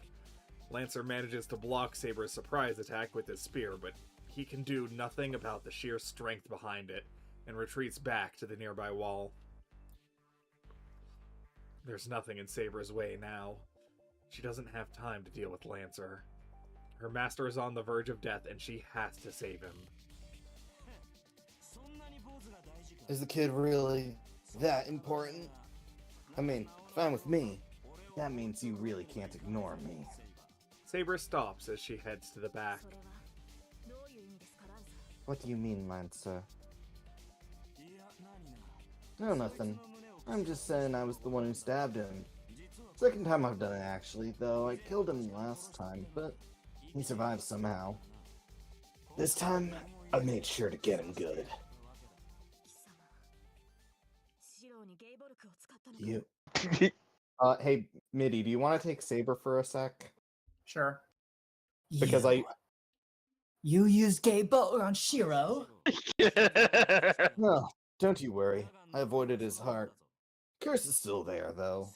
Lancer manages to block Saber's surprise attack with his spear, but he can do nothing about the sheer strength behind it, and retreats back to the nearby wall. There's nothing in Saber's way now. She doesn't have time to deal with Lancer. Her master is on the verge of death, and she has to save him. Is the kid really that important? I mean, fine with me. That means you really can't ignore me. Saber stops as she heads to the back. What do you mean, Lancer? No, nothing. I'm just saying I was the one who stabbed him. Second time I've done it, actually, though I killed him last time, but he survived somehow. This time, I made sure to get him good. You. Hey, Midi, do you want to take Saber for a sec? Sure. Because You used gay boat on Shiro? No, don't you worry. I avoided his heart. Curse is still there, though.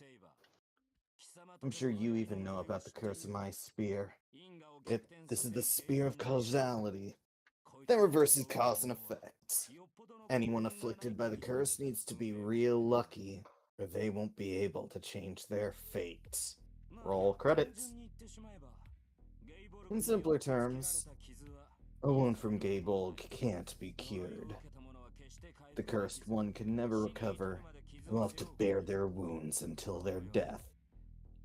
I'm sure you even know about the curse of my spear. This is the spear of causality that reverses cause and effect. Anyone afflicted by the curse needs to be real lucky, or they won't be able to change their fate. Roll credits. In simpler terms, a wound from Gaybolg can't be cured. The cursed one can never recover, will have to bear their wounds until their death.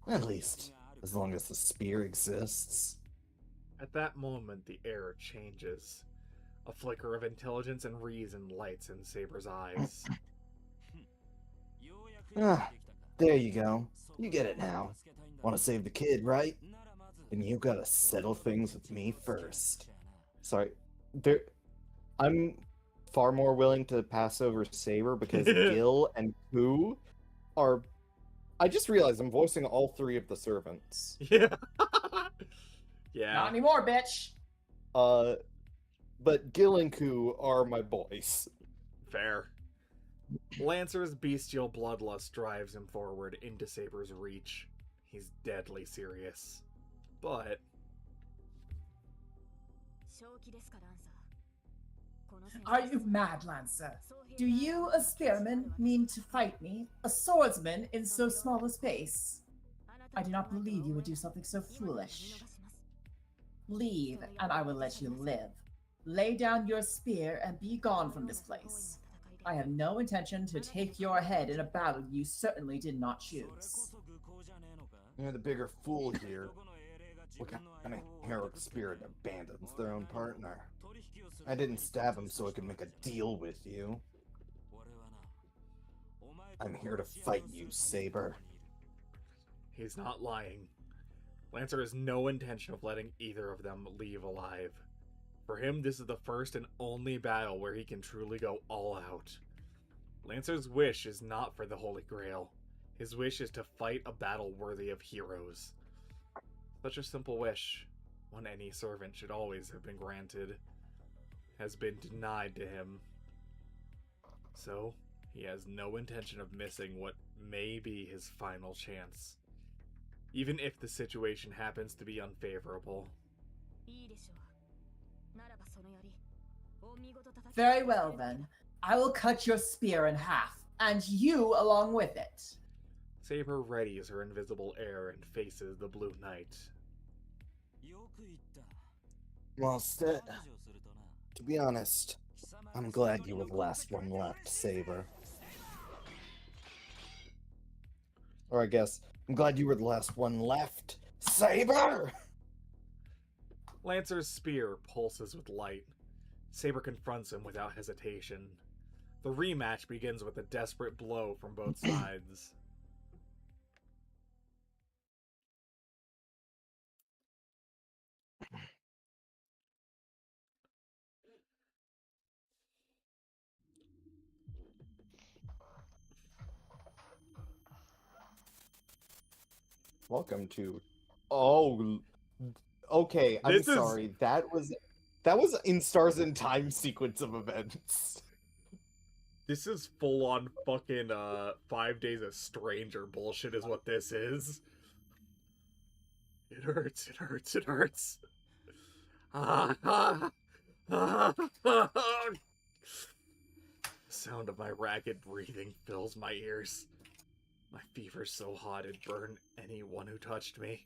At least, as long as the spear exists. At that moment, the air changes. A flicker of intelligence and reason lights in Saber's eyes. Ah, there you go. You get it now. Want to save the kid, right? Then you gotta settle things with me first. Sorry, I'm far more willing to pass over Saber because Gil and Ku are. I just realized I'm voicing all three of the servants. Yeah. Not Yeah. anymore, bitch. But Gil and Ku are my boys. Fair. Lancer's bestial bloodlust drives him forward into Saber's reach. He's deadly serious. But Are you mad, Lancer? Do you, a spearman, mean to fight me, a swordsman, in so small a space? I do not believe you would do something so foolish. Leave, and I will let you live. Lay down your spear and be gone from this place. I have no intention to take your head in a battle you certainly did not choose. You're the bigger fool here. What kind of heroic spirit abandons their own partner? I didn't stab him so I could make a deal with you. I'm here to fight you, Saber. he's not lying. Lancer has no intention of letting either of them leave alive. For him, this is the first and only battle where he can truly go all out. Lancer's wish is not for the Holy Grail. His wish is to fight a battle worthy of heroes. Such a simple wish, one any servant should always have been granted, has been denied to him. So, he has no intention of missing what may be his final chance, even if the situation happens to be unfavorable. Very well, then. I will cut your spear in half, and you along with it. Saber readies her invisible air and faces the Blue Knight. Well said. To be honest, I'm glad you were the last one left, Saber. Or I guess, I'm glad you were the last one left, Saber! Lancer's spear pulses with light. Saber confronts him without hesitation. The rematch begins with a desperate blow from both sides. Welcome to... Oh, okay, I'm This is- sorry. That was in Stars and Time sequence of events. This is full-on fucking 5 Days a Stranger bullshit is what this is. It hurts, it hurts, it hurts. The sound of my ragged breathing fills my ears. My fever's so hot it'd burn anyone who touched me.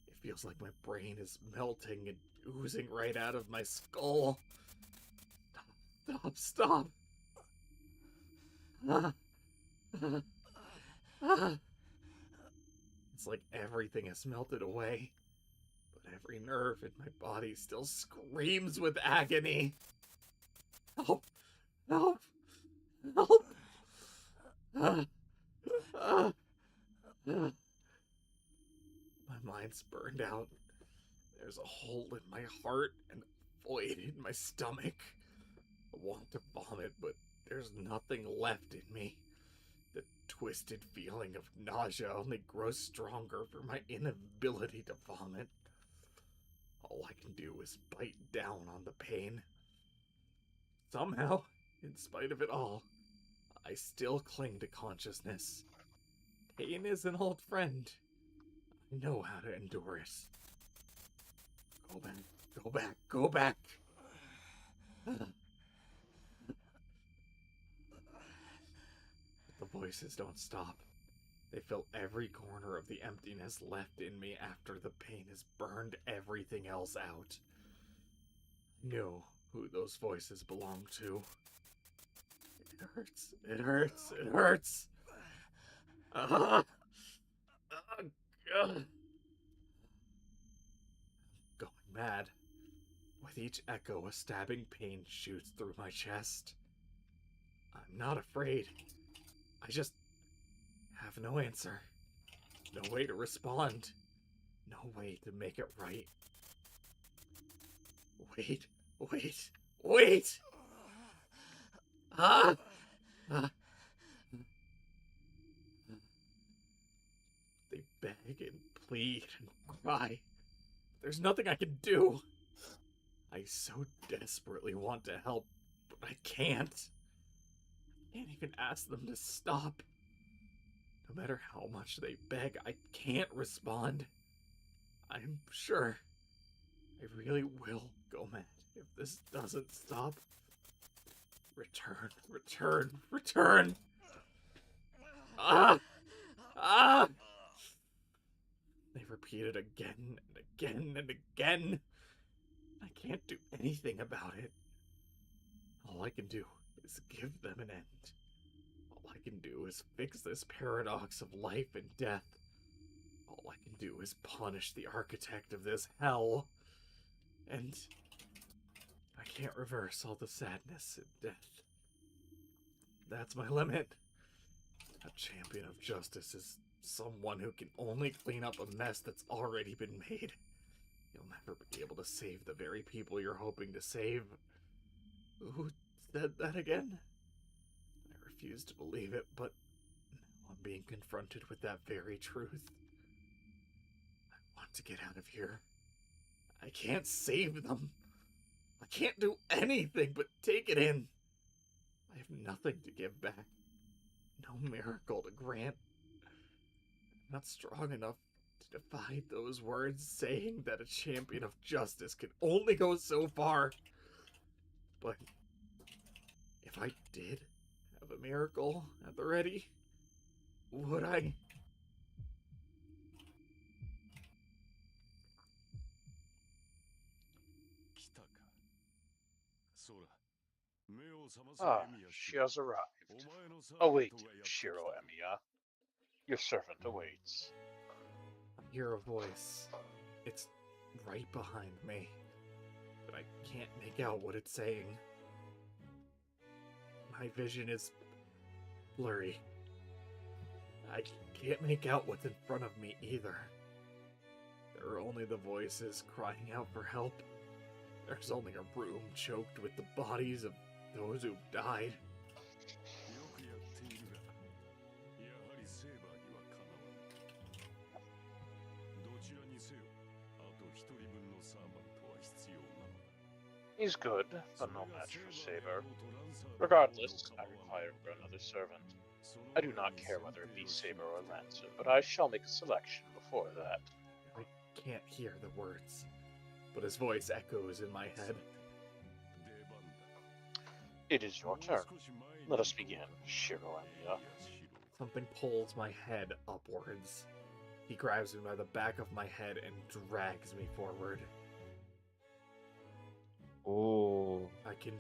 It feels like my brain is melting and oozing right out of my skull. Stop, stop, stop. It's like everything has melted away, but every nerve in my body still screams with agony. Help! Help! Help! My mind's burned out. There's a hole in my heart and a void in my stomach. I want to vomit, but there's nothing left in me. The twisted feeling of nausea only grows stronger for my inability to vomit. All I can do is bite down on the pain. Somehow, in spite of it all, I still cling to consciousness. Pain is an old friend. I know how to endure it. Go back, go back, go back! The voices don't stop. They fill every corner of the emptiness left in me after the pain has burned everything else out. I know who those voices belong to. It hurts, it hurts, it hurts! Going mad. With each echo, a stabbing pain shoots through my chest. I'm not afraid. I just have no answer. No way to respond. No way to make it right. Wait, wait, wait! Ah! They beg and plead and cry. There's nothing I can do. I so desperately want to help, but I can't. I can't even ask them to stop. No matter how much they beg, I can't respond. I'm sure I really will go mad if this doesn't stop. Return, return, return! Ah! Ah! They repeat it again and again and again. I can't do anything about it. All I can do is give them an end. All I can do is fix this paradox of life and death. All I can do is punish the architect of this hell. And I can't reverse all the sadness and death. That's my limit. A champion of justice is someone who can only clean up a mess that's already been made. You'll never be able to save the very people you're hoping to save. Who said that again? I refuse to believe it, but now I'm being confronted with that very truth. I want to get out of here. I can't save them. I can't do anything but take it in. I have nothing to give back. No miracle to grant. I'm not strong enough to defy those words saying that a champion of justice can only go so far. But if I did have a miracle at the ready, would I? Ah, she has arrived. Await, Shiro Emiya. Your servant awaits. I hear a voice. It's right behind me, but I can't make out what it's saying. My vision is blurry. I can't make out what's in front of me either. There are only the voices crying out for help. There's only a room choked with the bodies of those who've died. He's good, but no match for Saber. Regardless, I require another servant. I do not care whether it be Saber or Lancer, but I shall make a selection before that. I can't hear the words, but his voice echoes in my head. It is your turn. Let us begin, Shiro Emiya. Something pulls my head upwards. He grabs me by the back of my head and drags me forward. Oh. I can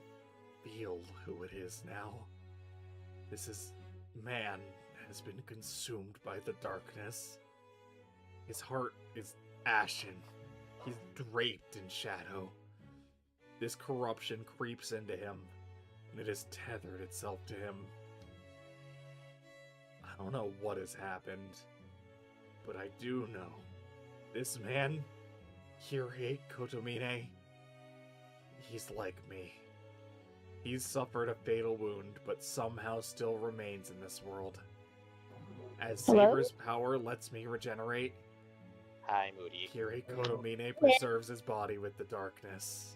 feel who it is now. This man has been consumed by the darkness. His heart is ashen. He's draped in shadow. This corruption creeps into him, and it has tethered itself to him. I don't know what has happened, but I do know this man, Kirei Kotomine, he's like me. He's suffered a fatal wound, but somehow still remains in this world. As Hello? Saber's power lets me regenerate, Hi, Moody. Kirei Kotomine preserves his body with the darkness.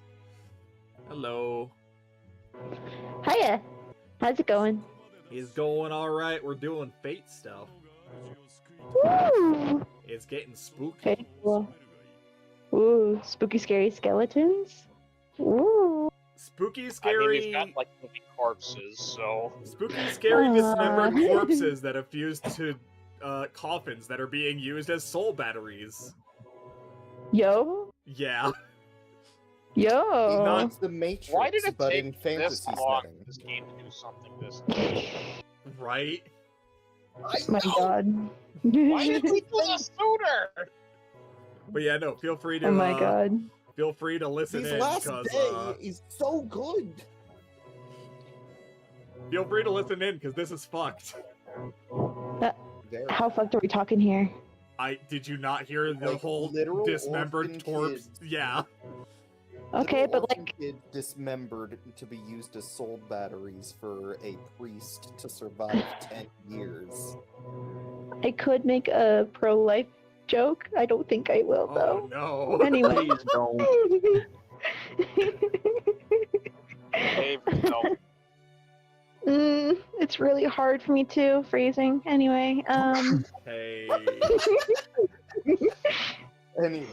Hello. Hiya. How's it going? He's going alright. We're doing fate stuff. Woo! It's getting spooky. Okay, cool. Ooh, spooky, scary skeletons. Ooh. Spooky, I mean, scary. we've got, like, moving corpses, so... Spooky, scary, dismembered Aw. corpses that have fused to coffins that are being used as soul batteries. Yo. Yeah. Yo. Not- It's the Matrix, Why did it but take in this fantasy long setting. for this game to do something this niche? Right? My God. Why did we do this sooner? But yeah, no, feel free to Oh my God. feel free to listen His in last because day is so good. feel free to listen in because this is fucked. There. How fucked are we talking here? Did you not hear the Like, whole literal dismembered orphan corpse? kids. Yeah. Okay, Little but orphan like, kid dismembered to be used as soul batteries for a priest to survive 10 years. I could make a pro-life joke. I don't think I will, Oh though. no. Anyway. Please don't. Behave yourself. It's really hard for me to. Phrasing. Anyway, Hey. Anyway,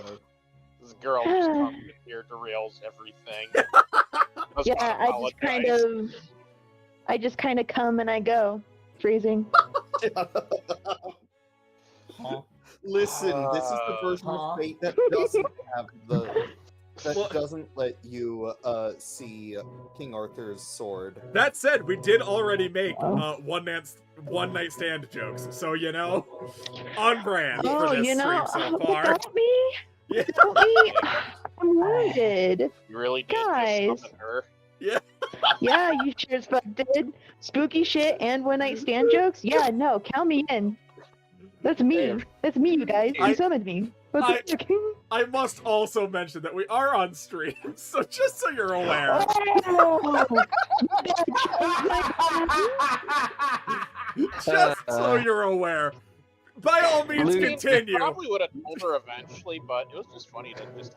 This girl just comes in here, derails everything. Does yeah, not I just kind of come and I go. Phrasing. listen, this is the version Huh? of fate that doesn't have the Well- doesn't let you see King Arthur's sword. That said, we did already make Oh. one night stand jokes, so you know, on brand Oh, for this you know, stream so far. without me? Yeah. Without me? I'm wounded. You really did Guys. just summon her. Yeah, you sure as fuck did. Spooky shit and one night stand jokes? Yeah, no, count me in. That's me. There. That's me, you guys. I- You summoned me. What I- the fuck? I must also mention that we are on stream, so just so you're aware. Oh! Just so you're aware. By all means, Luke- continue. Probably would have told her eventually, but it was just funny to just.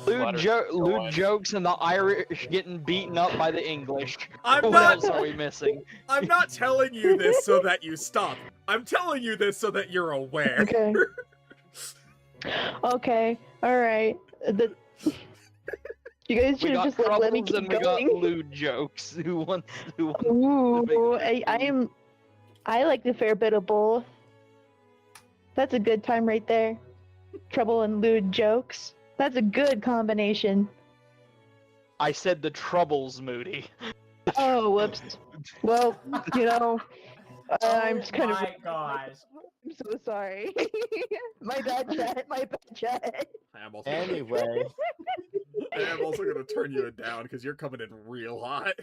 Lewd, Let her go lewd on. jokes and the Irish getting beaten up by the English. I'm What not. else are we missing? I'm not telling you this so that you stop. I'm telling you this so that you're aware. Okay. Okay. Alright. You guys We should have got just like, let me troubles and keep we got going. lewd jokes. Who wants? Ooh, I like a fair bit of both. That's a good time right there. Trouble and lewd jokes. That's a good combination. I said the troubles, Moody. Oh, whoops. Well, you know, I'm just kind of. my gosh. I'm so sorry. My bad, chat. My bad, chat. I'm also, Anyway, I'm also gonna turn you down because you're coming in real hot.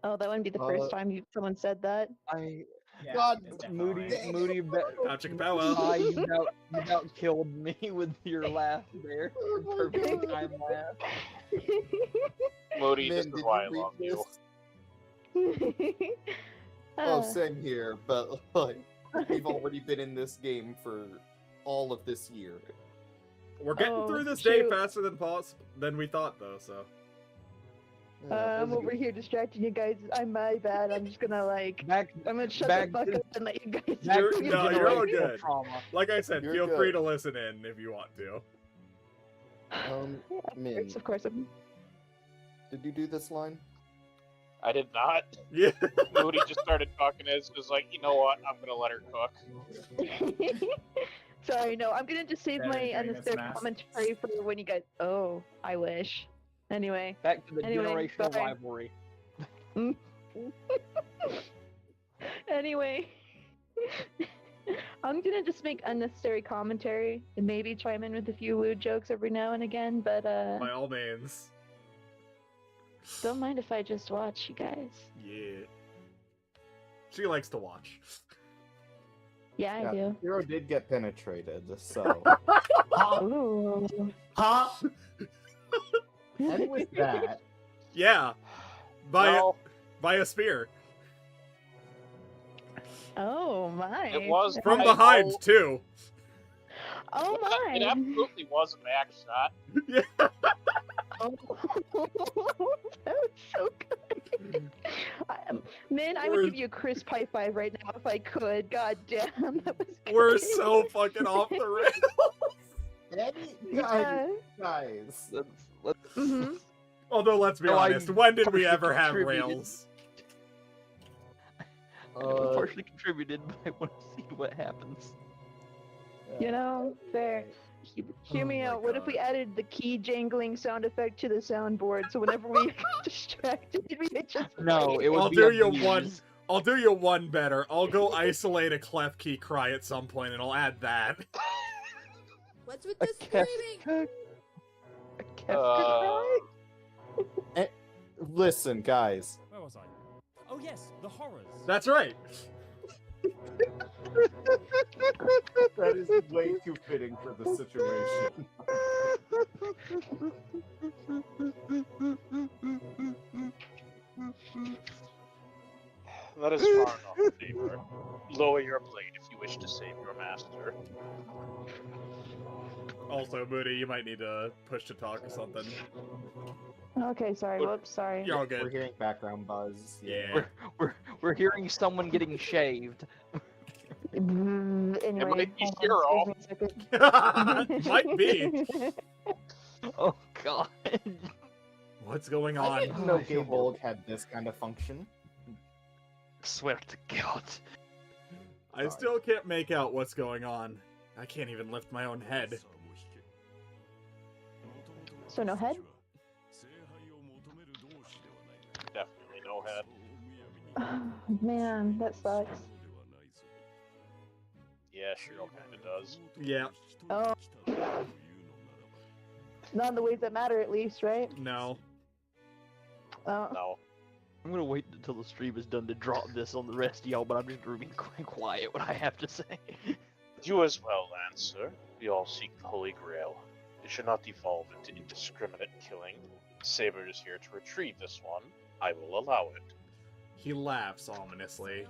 Oh, that wouldn't be the first time someone said that. Yeah, God, it's definitely- Moody, Gotcha, Capella. you about killed me with your laugh there. Your perfect time laugh. Moody, Min, this did is you why I read love you. this? Oh, Uh, same here, but like we've already been in this game for all of this year. We're getting Oh, through this day shoot. faster than we thought, though. So Yeah, I'm those are over good. here distracting you guys. I'm my bad. I'm just gonna like. Back, I'm gonna shut back the fuck to- up and let you guys. back You're- to no, you're all generational good. trauma. like I said, You're feel free good. to listen in if you want to. Min, Of course. did you do this line? I did not. Yeah. Moody just started talking and it's just like, you know what? I'm gonna let her cook. Sorry, no. I'm gonna just save Better my during this unnecessary mess. commentary for when you guys. Oh, I wish. Anyway. Back to the Anyway, generational sorry. rivalry. Anyway. I'm gonna just make unnecessary commentary and maybe chime in with a few lewd jokes every now and again, but By all means. don't mind if I just watch you guys. Yeah. She likes to watch. Yeah, I Yeah, do. Hero did get penetrated, so Huh? Ooh. Huh? and with that, Yeah. By Well, by a spear. Oh my. it was From I behind, know- too. Oh my. It absolutely was a back shot. Yeah. Oh. That was so good. Man, I would We're- give you a crisp high five right now if I could. God damn, that was good. We're so fucking off the rails. Yeah. guys, Let's hmm Although, let's be No, I honest, when did we partially ever have contributed. rails? partially contributed, but I want to see what happens. You know, fair. Hear Oh me my out. What if we God. added the key jangling sound effect to the soundboard so whenever we get distracted, we could just. No, play it would I'll be do a you bees. I'll do you one better. I'll go isolate a Klefki cry at some point, and I'll add that. What's with A the screaming? Kefka cry? Listen, guys. Where was I? Oh yes, the horrors. That's right. That is way too fitting for the situation. That is far enough, neighbor. Lower your blade if you wish to save your master. Also, Moody, you might need to push to talk or something. Okay, sorry. Whoops, sorry. You're all We're good. hearing background buzz. Yeah. We're hearing someone getting shaved. Anyway, might be hold on, excuse me a second. Might be. Oh god. What's going I on? didn't know Game Bold had this kind of function. Swear to God. I still can't make out what's going on. I can't even lift my own head. So no head? Definitely no head. Man, that sucks. Yeah, Shiro kinda does. Yeah, Oh. Not in the ways that matter, at least, right? no. Oh. No. I'm gonna wait until the stream is done to drop this on the rest of y'all, but I'm just gonna be quiet what I have to say. You as well, Lancer. We all seek the Holy Grail. It should not devolve into indiscriminate killing. Saber is here to retrieve this one. I will allow it. He laughs ominously.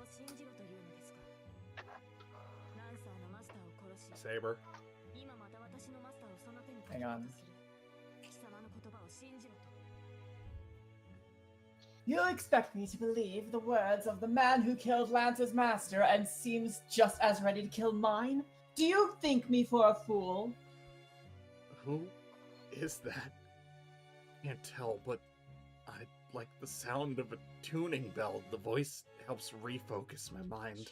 Saber. Hang on. You expect me to believe the words of the man who killed Lance's master and seems just as ready to kill mine? Do you think me for a fool? Who is that? Can't tell, but I like the sound of a tuning bell. The voice helps refocus my mind.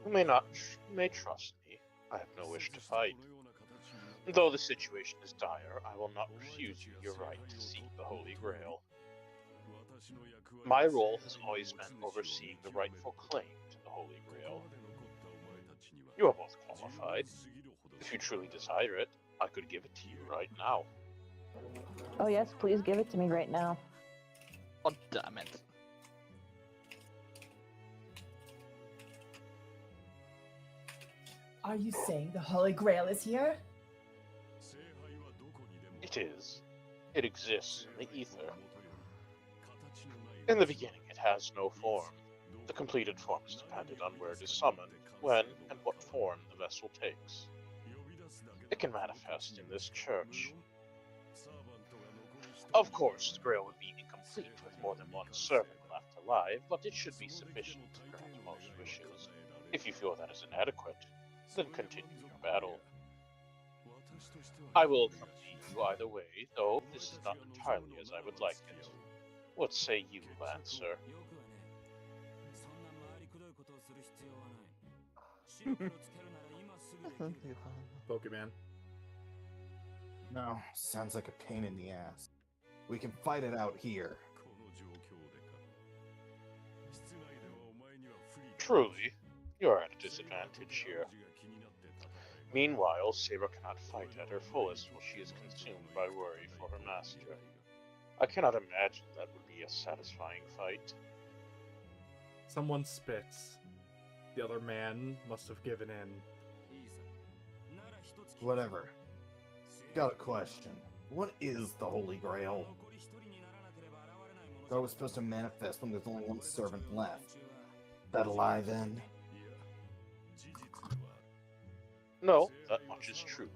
You may trust me. I have no wish to fight. Though the situation is dire, I will not refuse you your right to seek the Holy Grail. My role has always been overseeing the rightful claim to the Holy Grail. You are both qualified. If you truly desire it, I could give it to you right now. Oh yes, please give it to me right now. Oh damn it. Are you saying the Holy Grail is here? It is. It exists in the ether. In the beginning, it has no form. The completed form is dependent on where it is summoned, when and what form the vessel takes. It can manifest in this church. Of course, the Grail would be incomplete with more than one servant left alive, but it should be sufficient to grant most wishes. If you feel that is inadequate, then continue your battle. I will accompany you either way, though this is not entirely as I would like it. What say you, Lancer? Pokemon. No, sounds like a pain in the ass. We can fight it out here. Truly, you are at a disadvantage here. Meanwhile, Saber cannot fight at her fullest while she is consumed by worry for her master. I cannot imagine that would be a satisfying fight. Someone spits. The other man must have given in. Whatever. Got a question. What is the Holy Grail? Thought it was supposed to manifest when there's only one servant left. That a lie then? No, that much is true.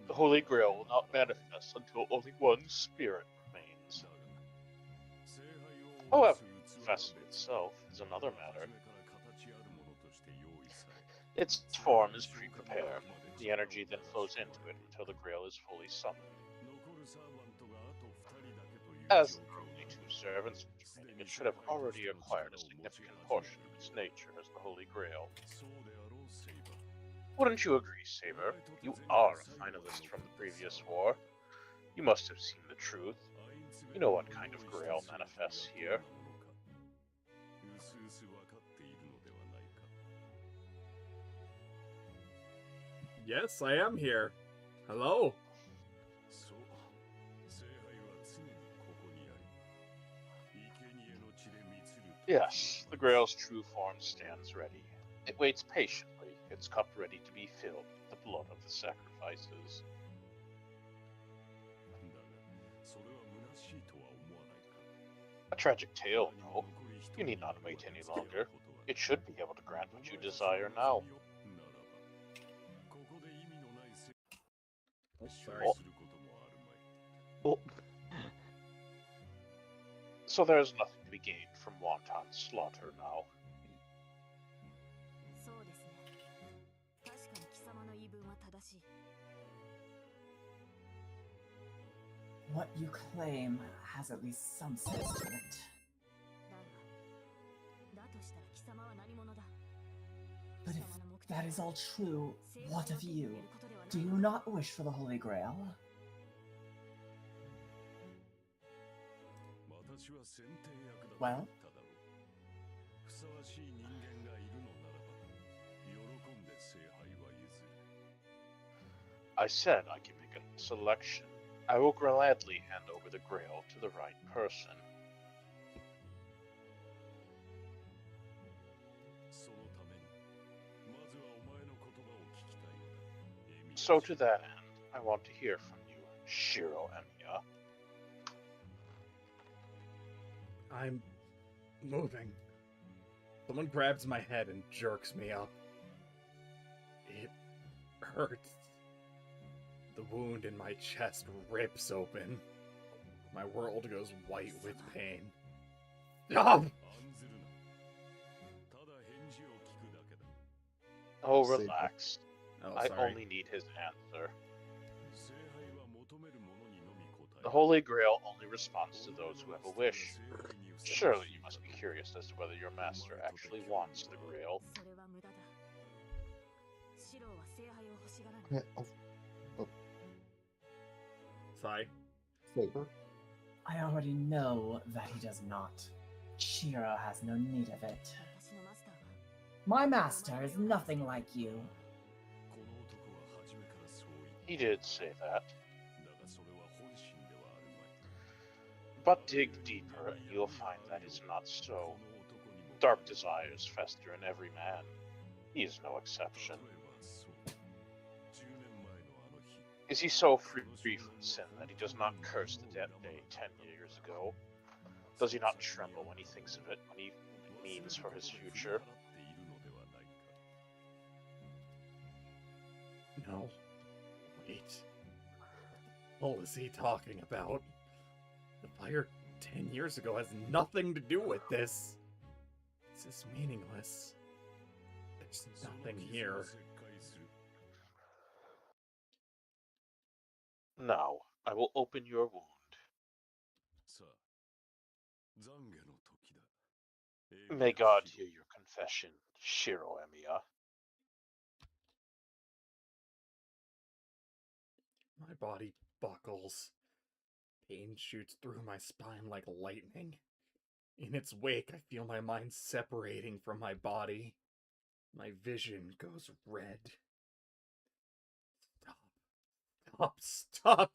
The Holy Grail will not manifest until only one spirit remains. However, the vessel itself is another matter. Its form is pre-prepared. The energy then flows into it until the Grail is fully summoned. As there are only two servants remaining, it should have already acquired a significant portion of its nature as the Holy Grail. Wouldn't you agree, Saber? You are a finalist from the previous war. You must have seen the truth. You know what kind of grail manifests here. Yes, I am here. Hello? Yes, the grail's true form stands ready. It waits patiently, its cup ready to be filled with the blood of the sacrifices. A tragic tale, no. You need not wait any longer. It should be able to grant what you desire now. Oh, sorry. Oh. So there is nothing to be gained from wanton slaughter now. What you claim has at least some sense to it. But if that is all true, what of you? Do you not wish for the Holy Grail? Well? I said I can make a selection. I will gladly hand over the grail to the right person. So to that end, I want to hear from you, Shiro Emiya. I'm moving. Someone grabs my head and jerks me up. It hurts. The wound in my chest rips open. My world goes white with pain. Stop! Oh, relax. Oh, I sorry. only need his answer. The Holy Grail only responds to those who have a wish. Surely you must be curious as to whether your master actually wants the Grail. Sai. Saber. I already know that he does not. Shiro has no need of it. My master is nothing like you. He did say that. But dig deeper and you'll find that is not so. Dark desires fester in every man. He is no exception. Is he so free from sin that he does not curse the dead day 10 years ago? Does he not tremble when he thinks of it, when he means for his future? No. Wait. What was he talking about? The fire 10 years ago has nothing to do with this. This is meaningless. There's nothing here. Now, I will open your wound. May God hear your confession, Shiro Emiya. My body buckles. Pain shoots through my spine like lightning. In its wake, I feel my mind separating from my body. My vision goes red. Stop! Stop!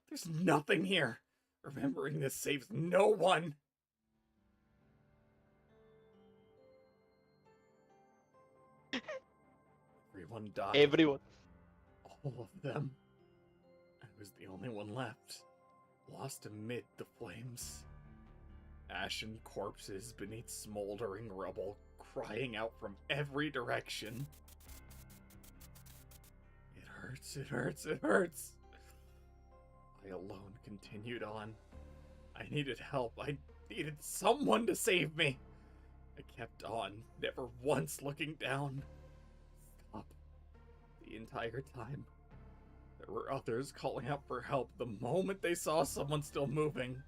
There's nothing here. Remembering this saves no one. Everyone died. Everyone. All of them. I was the only one left. Lost amid the flames. Ashen corpses beneath smoldering rubble, crying out from every direction. It hurts. I alone continued on. I needed help. I needed someone to save me. I kept on, never once looking down. Stop. The entire time. There were others calling out for help the moment they saw someone still moving.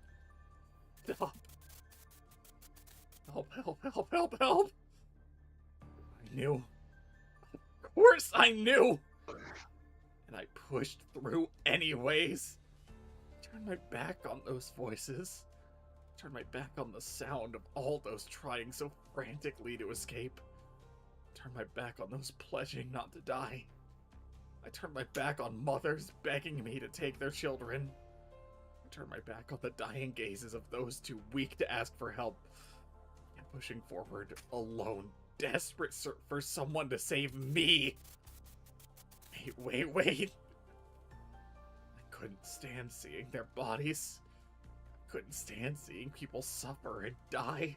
Stop. Help. I knew. Of course I knew! and I pushed through anyways. Turned my back on those voices. Turned my back on the sound of all those trying so frantically to escape. Turned my back on those pledging not to die. I turned my back on mothers begging me to take their children. I turned my back on the dying gazes of those too weak to ask for help. And pushing forward, alone, desperate for someone to save me. Wait. I couldn't stand seeing their bodies. I couldn't stand seeing people suffer and die.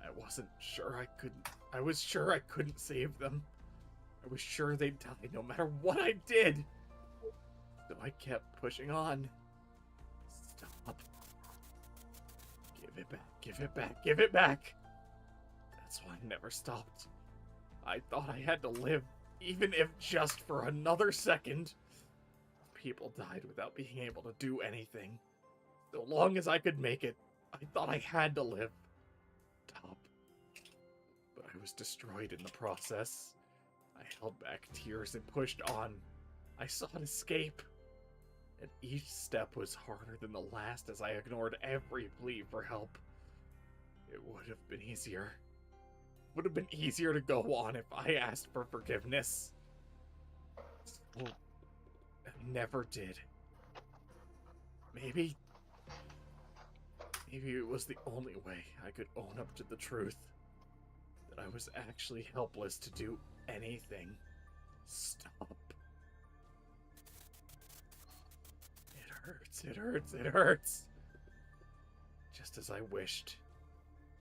I wasn't sure I couldn't. I was sure I couldn't save them. I was sure they'd die no matter what I did. So I kept pushing on. Stop. Give it back, give it back, give it back. That's why I never stopped. I thought I had to live, even if just for another second. People died without being able to do anything. So long as I could make it, I thought I had to live. Stop. But I was destroyed in the process. I held back tears and pushed on. I sought escape. And each step was harder than the last as I ignored every plea for help. It would have been easier. It would have been easier to go on if I asked for forgiveness. So, I never did. Maybe it was the only way I could own up to the truth. That I was actually helpless to do anything. Stop. It hurts, it hurts, it hurts. Just as I wished,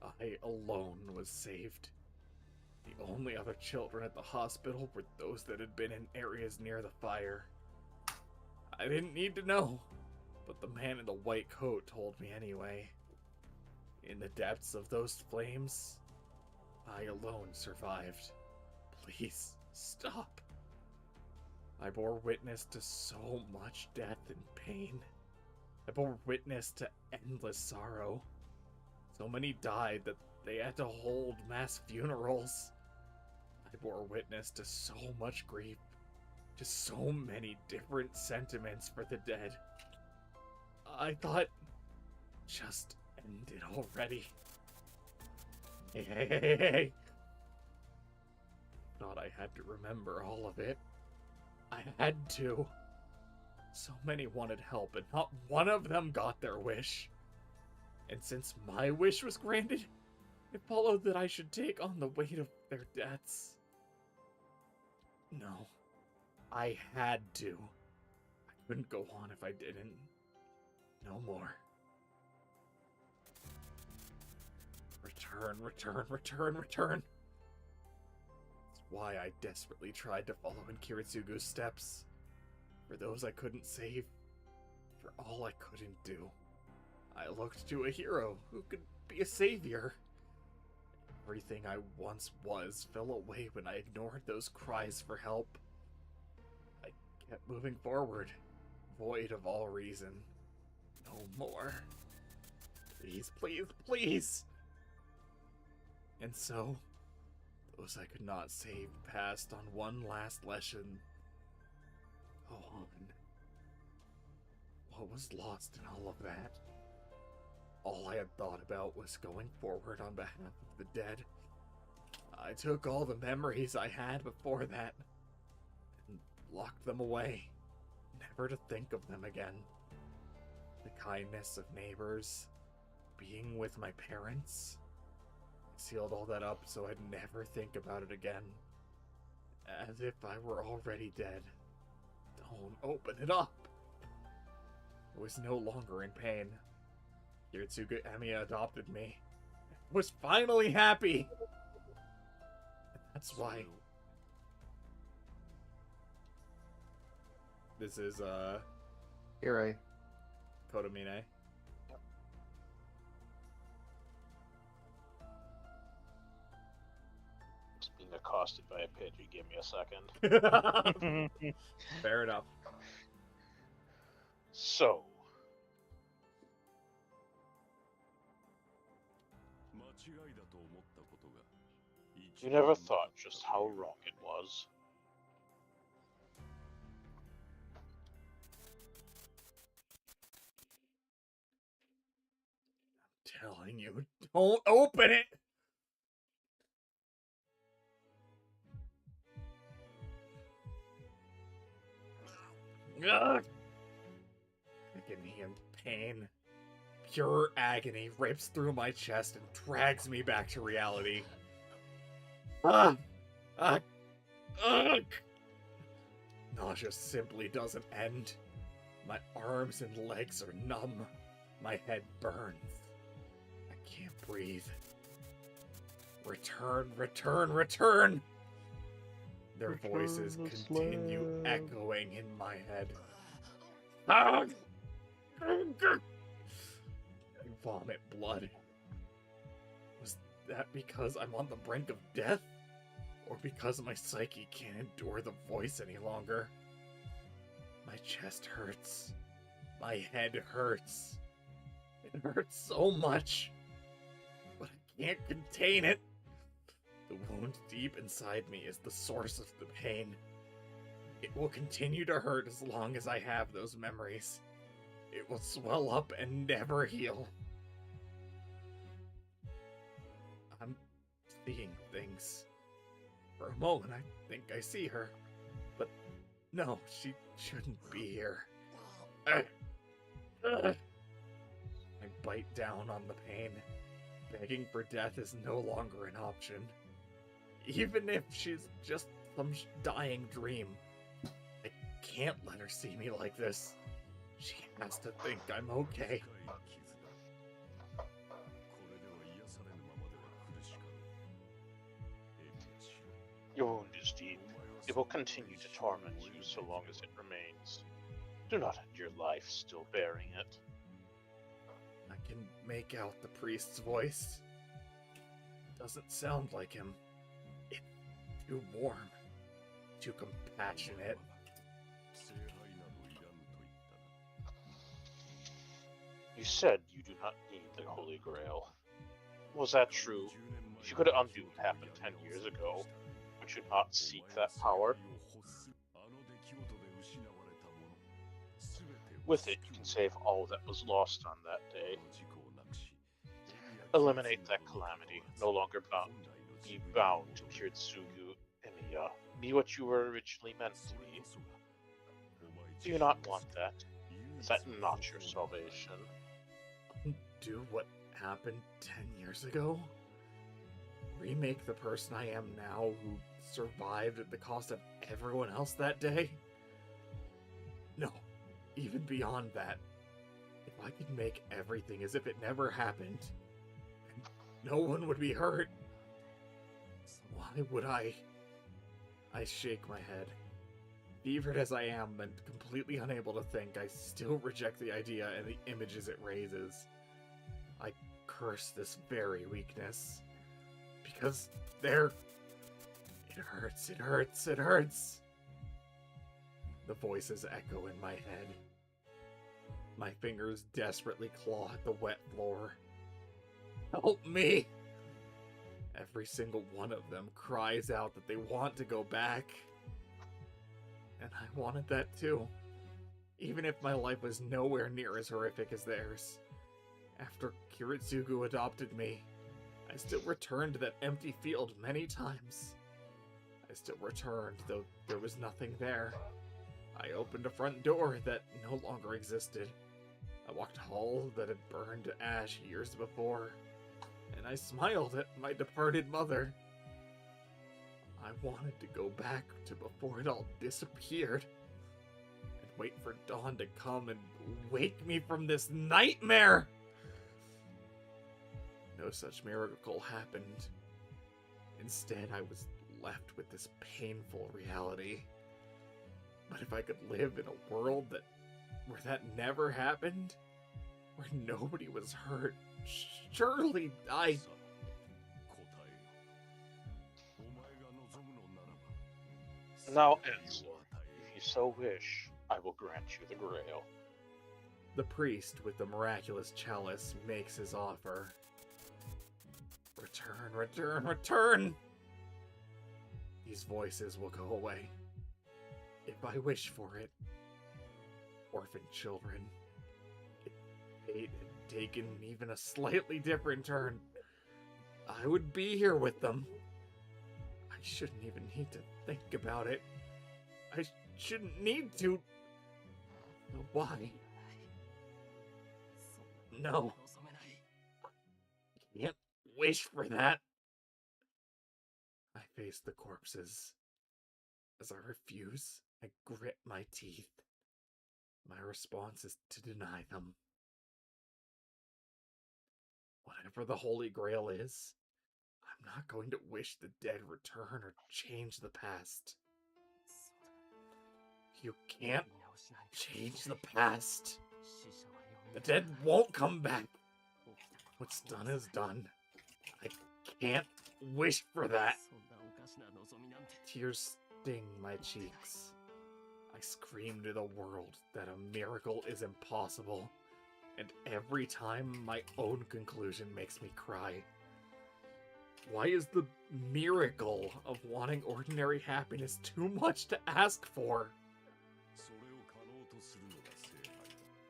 I alone was saved. The only other children at the hospital were those that had been in areas near the fire. I didn't need to know, but the man in the white coat told me anyway. In the depths of those flames, I alone survived. Please, stop. I bore witness to so much death and pain. I bore witness to endless sorrow. So many died that they had to hold mass funerals. I bore witness to so much grief, to so many different sentiments for the dead. I thought, just end it already. Hey. Thought I had to remember all of it. I had to. So many wanted help, and not one of them got their wish. And since my wish was granted, it followed that I should take on the weight of their deaths. No, I had to. I couldn't go on if I didn't. No more. Return. That's why I desperately tried to follow in Kiritsugu's steps. For those I couldn't save. For all I couldn't do. I looked to a hero who could be a savior. Everything I once was fell away when I ignored those cries for help. I kept moving forward, void of all reason. No more. Please. And so, those I could not save passed on one last lesson. Go on. What was lost in all of that? All I had thought about was going forward on behalf of the dead. I took all the memories I had before that and locked them away, never to think of them again. The kindness of neighbors, being with my parents. I sealed all that up so I'd never think about it again. As if I were already dead. Don't open it up. I was no longer in pain. Kiritsugu Emiya adopted me. I was finally happy! And that's why. This is, Here Kotomine. Just being accosted by a Pidgey. Give me a second. Fair enough. So, you never thought just how wrong it was. telling you, don't open it! Ugh. Agony and pain. Pure agony rips through my chest and drags me back to reality. Ugh. Ugh. Ugh. Nausea simply doesn't end. My arms and legs are numb. My head burns. I can't breathe. Return, return, return! Their Return voices the continue slab. echoing in my head. Ah! I vomit blood. Was that because I'm on the brink of death? Or because my psyche can't endure the voice any longer? My chest hurts. My head hurts. It hurts so much. But I can't contain it. The wound deep inside me is the source of the pain. It will continue to hurt as long as I have those memories. It will swell up and never heal. I'm seeing things. For a moment, I think I see her. But no, she shouldn't be here. I bite down on the pain. Begging for death is no longer an option. Even if she's just some dying dream, I can't let her see me like this. She has to think I'm okay. Your wound is deep. It will continue to torment you so long as it remains. Do not end your life still bearing it. I can make out the priest's voice. Doesn't sound like him. It's too warm, too compassionate. You said you do not need the Holy Grail. Was that true? If you could undo what happened 10 years ago, would you not seek that power? With it, you can save all that was lost on that day. Eliminate that calamity, no longer bound. Be bound to Kiritsugu Emiya. Be what you were originally meant to be. Do you not want that? Is that not your salvation? Do what happened 10 years ago? Remake the person I am now who survived at the cost of everyone else that day? No, even beyond that. If I could make everything as if it never happened, and no one would be hurt, why would I? I shake my head. Fevered as I am and completely unable to think, I still reject the idea and the images it raises. I curse this very weakness. Because there... It hurts, it hurts, it hurts! The voices echo in my head. My fingers desperately claw at the wet floor. Help me! Every single one of them cries out that they want to go back. And I wanted that too. Even if my life was nowhere near as horrific as theirs. After Kiritsugu adopted me, I still returned to that empty field many times. I still returned, though there was nothing there. I opened a front door that no longer existed. I walked a hall that had burned to ash years before. And I smiled at my departed mother. I wanted to go back to before it all disappeared. And wait for dawn to come and wake me from this nightmare! No such miracle happened. Instead, I was left with this painful reality. But if I could live in a world where that never happened, where nobody was hurt, surely I... Now answer. If you so wish, I will grant you the Grail. The priest with the miraculous chalice makes his offer. Return, return, return! These voices will go away. If I wish for it. Orphan children. Fate had taken even a slightly different turn, I would be here with them. I shouldn't even need to think about it. I shouldn't need to. Why? No. I can't wish for that. I face the corpses. As I refuse, I grit my teeth. My response is to deny them. Whatever the Holy Grail is, I'm not going to wish the dead return or change the past. You can't change the past. The dead won't come back. What's done is done. I can't wish for that. Tears sting my cheeks. I scream to the world that a miracle is impossible, and every time my own conclusion makes me cry. Why is the miracle of wanting ordinary happiness too much to ask for?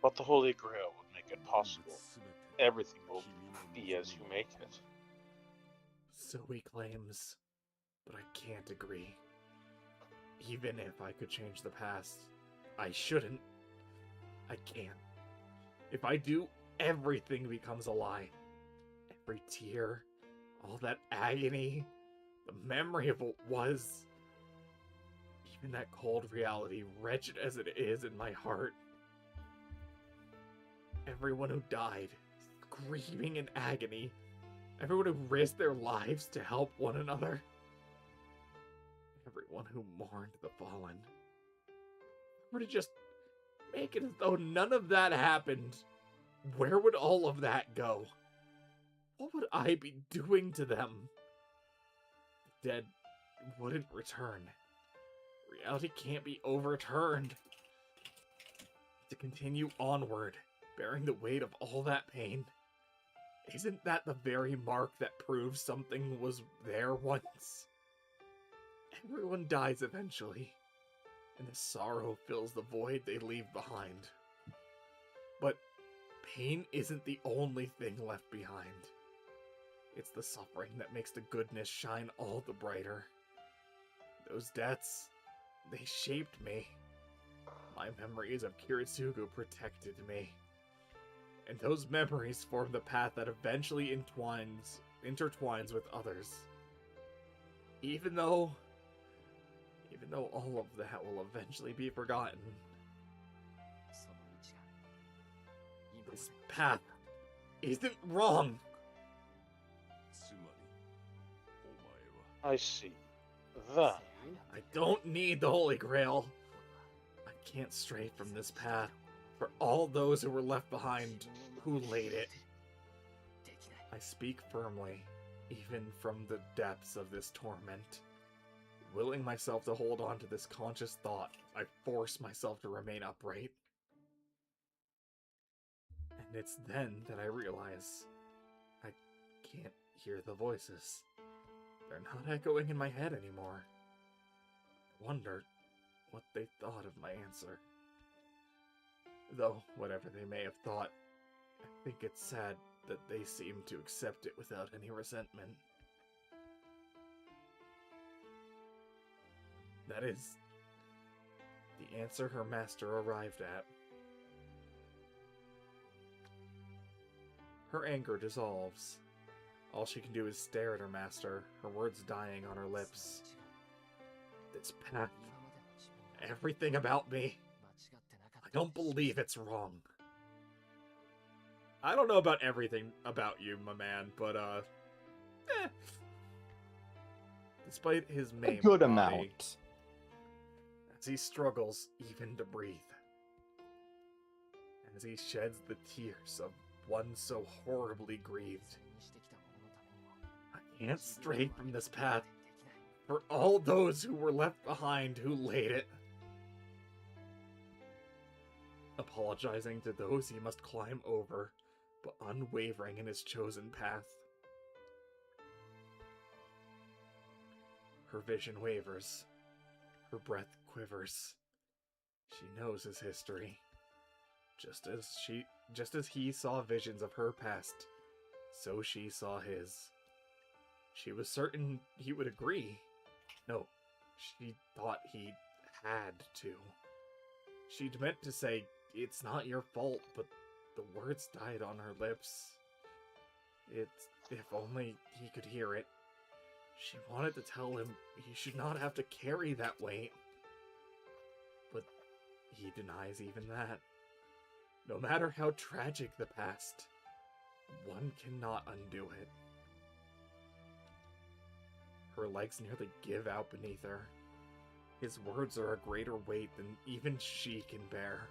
But the Holy Grail will make it possible. Everything will be as you make it. So he claims, but I can't agree. Even if I could change the past, I shouldn't. I can't. If I do, everything becomes a lie. Every tear, all that agony, the memory of what was. Even that cold reality, wretched as it is in my heart. Everyone who died, screaming in agony. Everyone who risked their lives to help one another. Everyone who mourned the fallen. Or to just make it as though none of that happened. Where would all of that go? What would I be doing to them? The dead wouldn't return. Reality can't be overturned. To continue onward, bearing the weight of all that pain. Isn't that the very mark that proves something was there once? Everyone dies eventually, and the sorrow fills the void they leave behind. But pain isn't the only thing left behind. It's the suffering that makes the goodness shine all the brighter. Those deaths, they shaped me. My memories of Kiritsugu protected me. And those memories form the path that eventually intertwines with others. Even though all of that will eventually be forgotten. This path isn't wrong. I see. Then, I don't need the Holy Grail. I can't stray from this path for all those who were left behind, who laid it. I speak firmly, even from the depths of this torment. Willing myself to hold on to this conscious thought, I force myself to remain upright. And it's then that I realize I can't hear the voices. They're not echoing in my head anymore. I wonder what they thought of my answer. Though, whatever they may have thought, I think it's sad that they seem to accept it without any resentment. That is the answer her master arrived at. Her anger dissolves. All she can do is stare at her master, her words dying on her lips. This path, everything about me, I don't believe it's wrong. I don't know about everything about you, my man, but, despite his A maimed good body, amount. as he struggles even to breathe, as he sheds the tears of one so horribly grieved, I can't stray from this path for all those who were left behind who laid it. Apologizing to those he must climb over, but unwavering in his chosen path. Her vision wavers. Her breath quivers. She knows his history. Just as he saw visions of her past, so she saw his. She was certain he would agree. No, she thought he had to. She'd meant to say, "It's not your fault," but the words died on her lips. If only he could hear it. She wanted to tell him he should not have to carry that weight. But he denies even that. No matter how tragic the past, one cannot undo it. Her legs nearly give out beneath her. His words are a greater weight than even she can bear.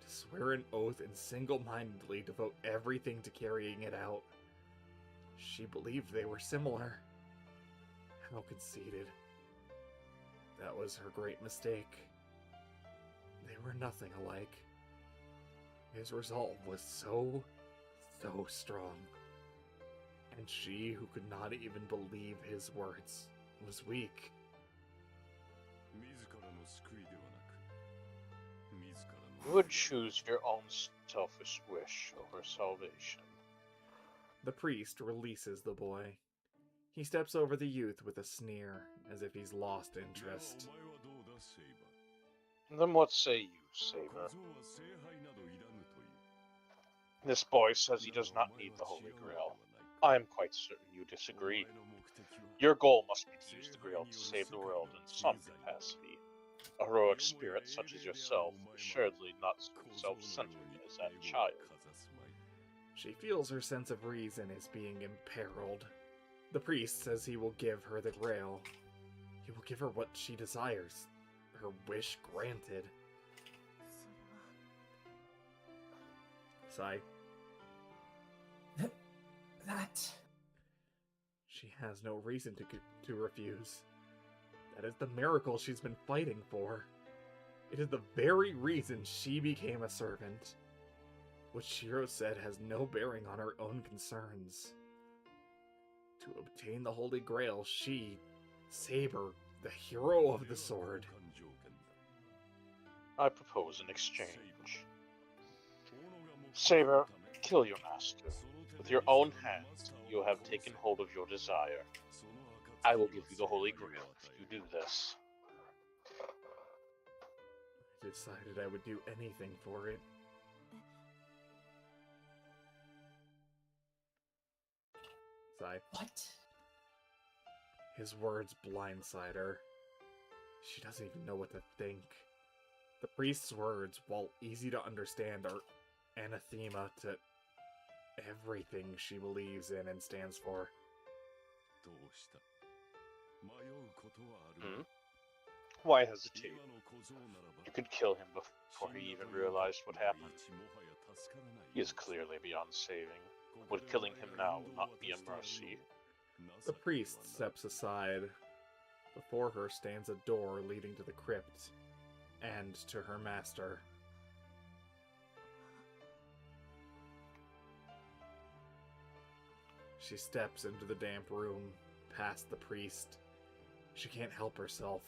To swear an oath and single-mindedly devote everything to carrying it out. She believed they were similar. How conceited. That was her great mistake. They were nothing alike. His resolve was so strong. And she, who could not even believe his words, was weak. You would choose your own selfish wish over salvation. The priest releases the boy. He steps over the youth with a sneer, as if he's lost interest. Then what say you, Saber? This boy says he does not need the Holy Grail. I am quite certain you disagree. Your goal must be to use the Grail to save the world in some capacity. A heroic spirit such as yourself, assuredly not so self-centered as that child. She feels her sense of reason is being imperiled. The priest says he will give her the Grail. He will give her what she desires. Her wish granted. Sigh. That... She has no reason to refuse. That is the miracle she's been fighting for. It is the very reason she became a servant. What Shiro said has no bearing on her own concerns. To obtain the Holy Grail, she, Saber, the hero of the sword. I propose an exchange. Saber, kill your master. With your own hands, you have taken hold of your desire. I will give you the Holy Grail if you do this. I decided I would do anything for it. Sigh. What? His words blindside her. She doesn't even know what to think. The priest's words, while easy to understand, are anathema to everything she believes in and stands for. Why hesitate? You could kill him before he even realized what happened. He is clearly beyond saving. Would killing him now not be a mercy? The priest steps aside. Before her stands a door leading to the crypt, and to her master. She steps into the damp room, past the priest. She can't help herself.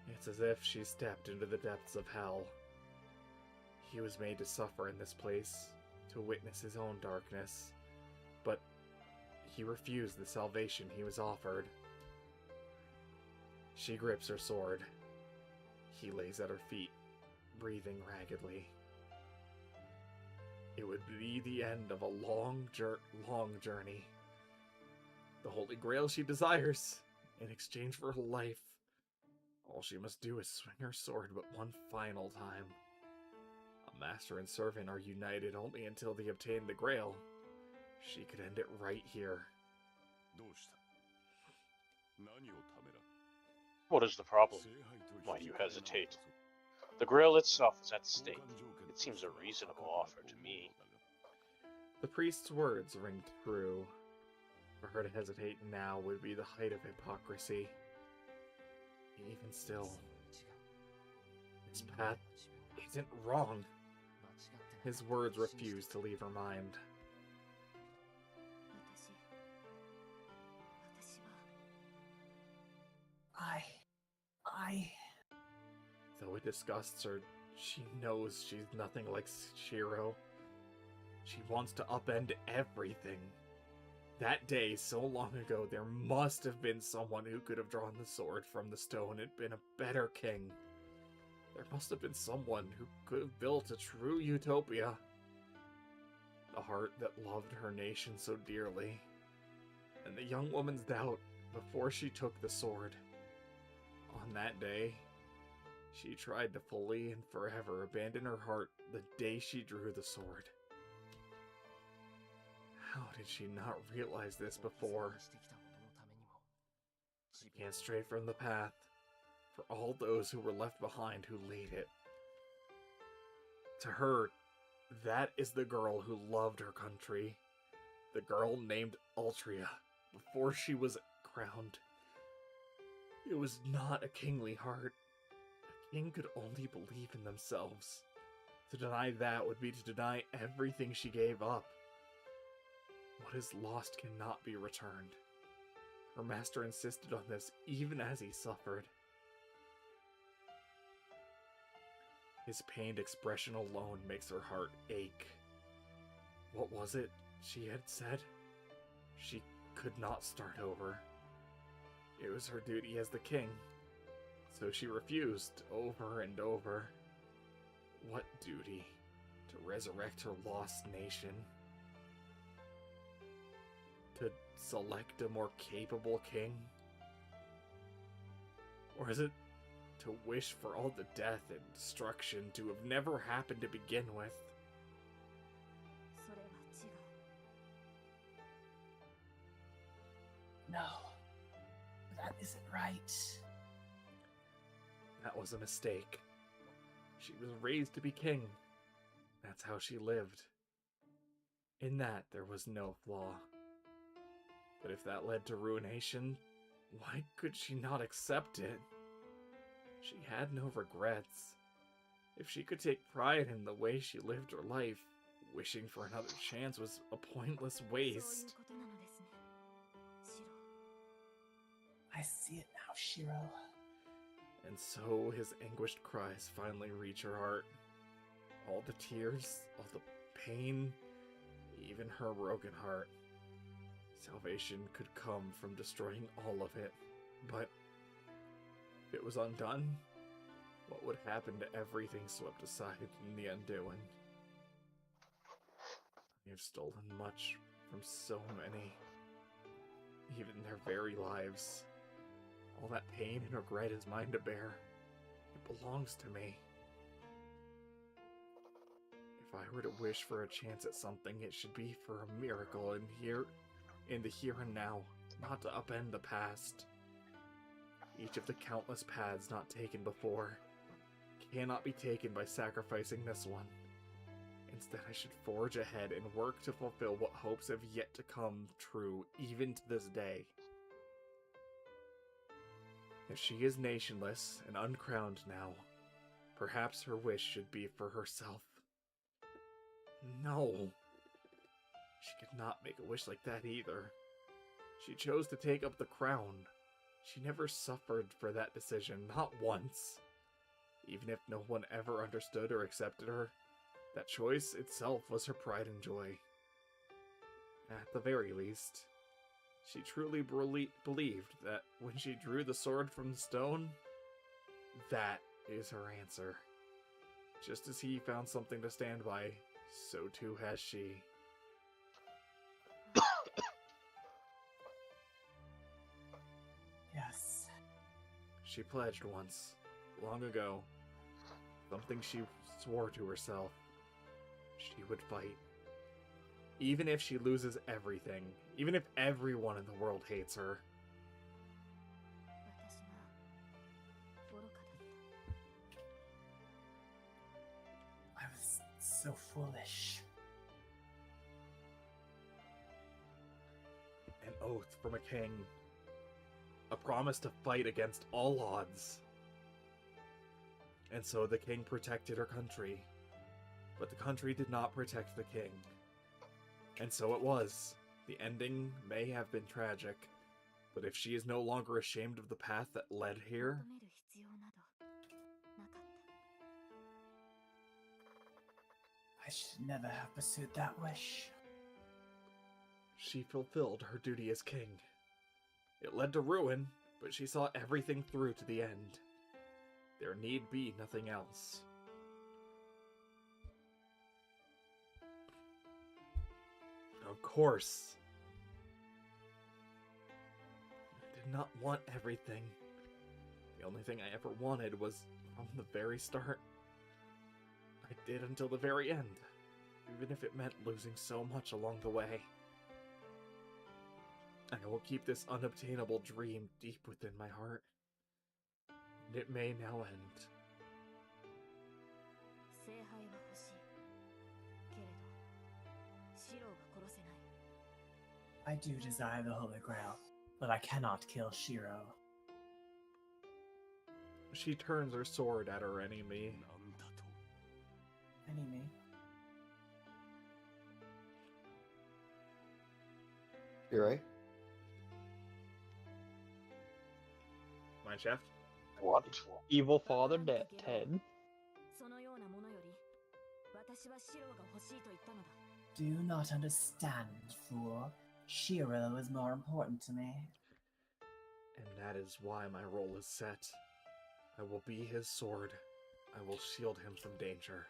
It's as if she stepped into the depths of hell. He was made to suffer in this place, to witness his own darkness, but he refused the salvation he was offered. She grips her sword. He lays at her feet, breathing raggedly. It would be the end of a long journey. The Holy Grail she desires, in exchange for her life. All she must do is swing her sword but one final time. A master and servant are united only until they obtain the Grail. She could end it right here. What is the problem? Why do you hesitate? The Grail itself is at stake. It seems a reasonable offer to me. The priest's words ring true. For her to hesitate now would be the height of hypocrisy. Even still, his path isn't wrong. His words refuse to leave her mind. it disgusts her. She knows she's nothing like Shiro. She wants to upend everything. That day, so long ago, there must have been someone who could have drawn the sword from the stone and been a better king. There must have been someone who could have built a true utopia. The heart that loved her nation so dearly. And the young woman's doubt before she took the sword. On that day, she tried to fully and forever abandon her heart the day she drew the sword. How did she not realize this before? She can't stray from the path for all those who were left behind who laid it. To her, that is the girl who loved her country. The girl named Altria before she was crowned. It was not a kingly heart. A king could only believe in themselves. To deny that would be to deny everything she gave up. What is lost cannot be returned. Her master insisted on this even as he suffered. His pained expression alone makes her heart ache. What was it she had said? She could not start over. It was her duty as the king, so she refused over and over. What duty? To resurrect her lost nation? To select a more capable king? Or is it to wish for all the death and destruction to have never happened to begin with? No, that isn't right. That was a mistake. She was raised to be king. That's how she lived. In that, there was no flaw. But if that led to ruination, why could she not accept it? She had no regrets. If she could take pride in the way she lived her life, wishing for another chance was a pointless waste. I see it now, Shiro. And so his anguished cries finally reach her heart. All the tears, all the pain, even her broken heart. Salvation could come from destroying all of it, but if it was undone, what would happen to everything swept aside in the undoing? You've stolen much from so many, even their very lives. All that pain and regret is mine to bear. It belongs to me. If I were to wish for a chance at something, it should be for a miracle in the here and now, not to upend the past. Each of the countless paths not taken before cannot be taken by sacrificing this one. Instead, I should forge ahead and work to fulfill what hopes have yet to come true, even to this day. If she is nationless and uncrowned now, perhaps her wish should be for herself. No. She could not make a wish like that either. She chose to take up the crown. She never suffered for that decision, not once. Even if no one ever understood or accepted her, that choice itself was her pride and joy. At the very least, she truly believed that when she drew the sword from the stone, that is her answer. Just as he found something to stand by, so too has she. Yes. She pledged once, long ago, something she swore to herself. She would fight. Even if she loses everything, even if everyone in the world hates her. I was so foolish. An oath from a king. A promise to fight against all odds. And so the king protected her country. But the country did not protect the king. And so it was. The ending may have been tragic, but if she is no longer ashamed of the path that led here, I should never have pursued that wish. She fulfilled her duty as king. It led to ruin, but she saw everything through to the end. There need be nothing else. Of course. I did not want everything. The only thing I ever wanted was from the very start. I did until the very end, even if it meant losing so much along the way. I will keep this unobtainable dream deep within my heart. And it may now end. I do desire the Holy Grail, but I cannot kill Shiro. She turns her sword at her enemy. Enemy? Kirei? My chef? What? Evil father Ted. Do you not understand, fool? Shiro is more important to me. And that is why my role is set. I will be his sword. I will shield him from danger.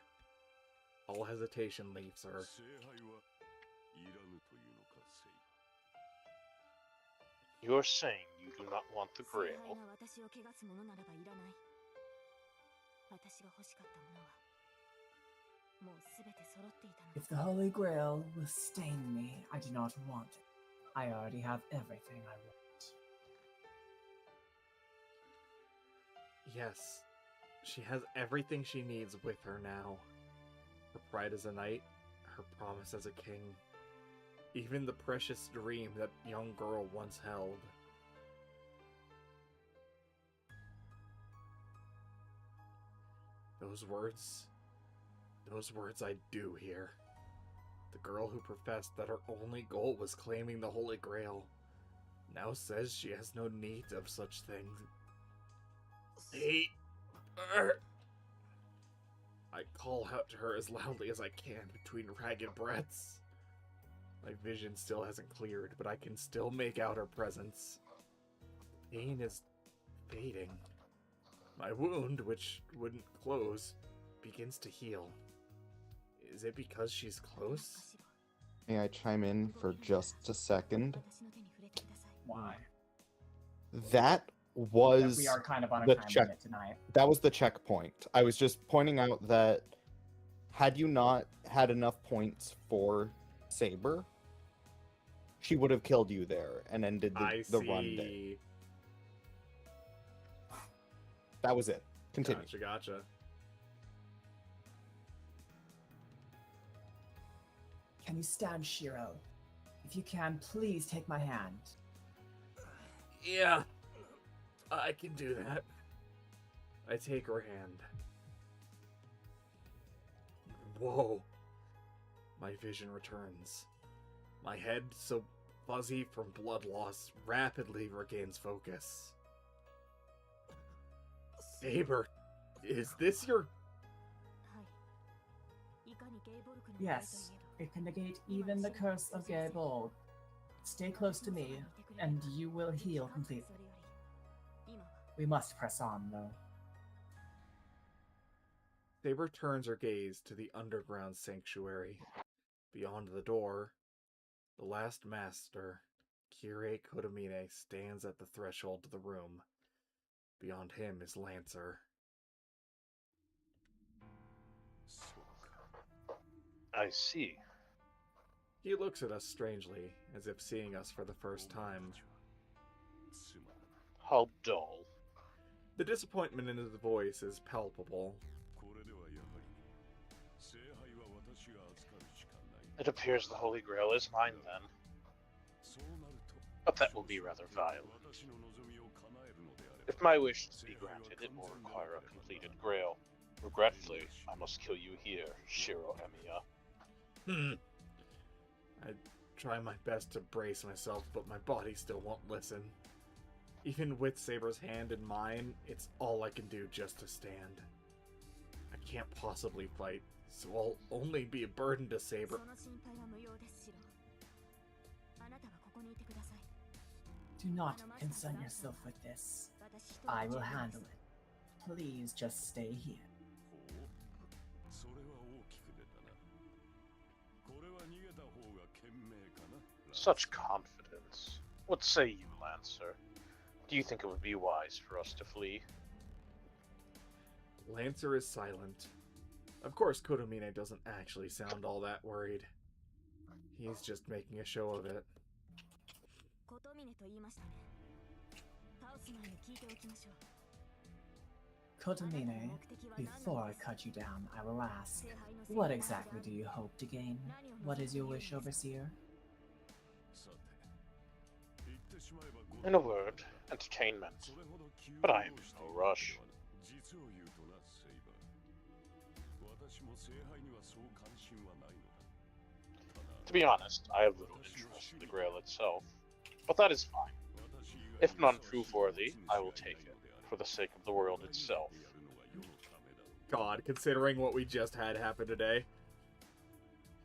All hesitation leaves her. You're saying you do not want the Grail? If the Holy Grail will stain me, I do not want it. I already have everything I want. Yes, she has everything she needs with her now. Her pride as a knight, her promise as a king, even the precious dream that young girl once held. Those words I do hear. The girl who professed that her only goal was claiming the Holy Grail now says she has no need of such things. Hate her. I call out to her as loudly as I can between ragged breaths. My vision still hasn't cleared, but I can still make out her presence. Pain is fading. My wound, which wouldn't close, begins to heal. Is it because she's close? May I chime in for just a second? Why? That was We are kind of on a the time check. limit tonight. That was the checkpoint. I was just pointing out that had you not had enough points for Saber, she would have killed you there and ended the run there. See. That was it. Continue. Gotcha. Can you stand, Shiro? If you can, please take my hand. Yeah, I can do that. I take her hand. Whoa. My vision returns. My head, so fuzzy from blood loss, rapidly regains focus. Saber, is this your... Yes, it can negate even the curse of Gaebol. Stay close to me, and you will heal completely. We must press on, though. Saber turns her gaze to the underground sanctuary. Beyond the door, the last master, Kirei Kotomine, stands at the threshold of the room. Beyond him is Lancer. I see. He looks at us strangely, as if seeing us for the first time. How dull. The disappointment in his voice is palpable. It appears the Holy Grail is mine then. But that will be rather vile. If my wish is to be granted, it will require a completed Grail. Regretfully, I must kill you here, Shiro Emiya. I try my best to brace myself, but my body still won't listen. Even with Saber's hand in mine, it's all I can do just to stand. I can't possibly fight. So I'll only be a burden to Saber. Do not concern yourself with this. I will handle it. Please just stay here. Such confidence. What say you, Lancer? Do you think it would be wise for us to flee? Lancer is silent. Of course, Kotomine doesn't actually sound all that worried. He's just making a show of it. Kotomine, before I cut you down, I will ask, what exactly do you hope to gain? What is your wish, Overseer? In a word, entertainment. But I am in no rush. To be honest, I have little interest in the Grail itself, but that is fine. If none prove worthy, I will take it, for the sake of the world itself. God, considering what we just had happen today.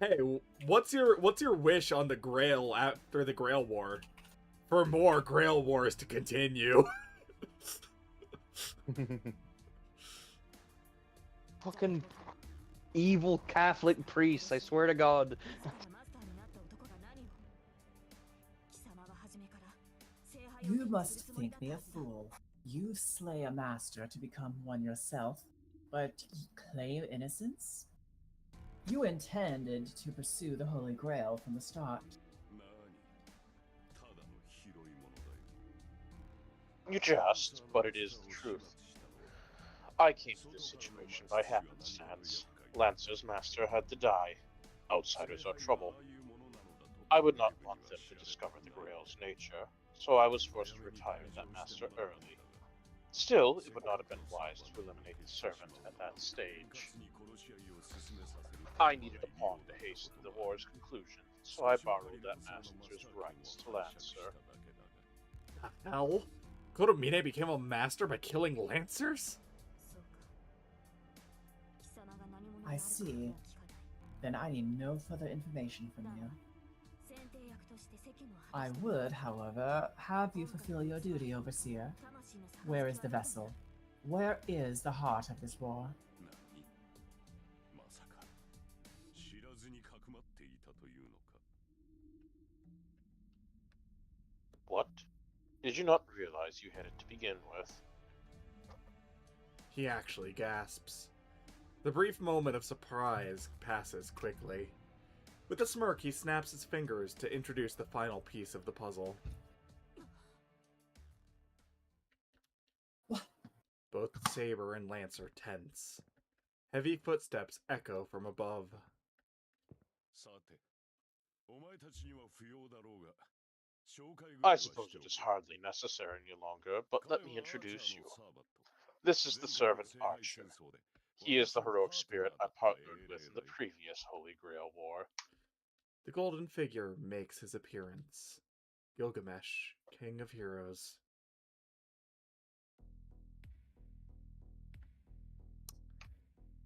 Hey, what's your wish on the Grail after the Grail War? For more Grail Wars to continue. Fucking evil Catholic priests, I swear to God. You must think me a fool. You slay a master to become one yourself, but claim innocence? You intended to pursue the Holy Grail from the start. You jest, but it is the truth. I came to this situation by happenstance. Lancer's master had to die. Outsiders are trouble. I would not want them to discover the Grail's nature, so I was forced to retire that master early. Still, it would not have been wise to eliminate his servant at that stage. I needed a pawn to hasten the war's conclusion, so I borrowed that master's rights to Lancer. The hell? Kotomine became a master by killing Lancers? I see. Then I need no further information from you. I would, however, have you fulfill your duty, Overseer. Where is the vessel? Where is the heart of this war? What? Did you not realize you had it to begin with? He actually gasps. The brief moment of surprise passes quickly. With a smirk, he snaps his fingers to introduce the final piece of the puzzle. What? Both Saber and Lancer tense. Heavy footsteps echo from above. I suppose it is hardly necessary any longer, but let me introduce you. This is the servant Archer. He is the heroic spirit I partnered with in the previous Holy Grail War. The golden figure makes his appearance. Gilgamesh, King of Heroes.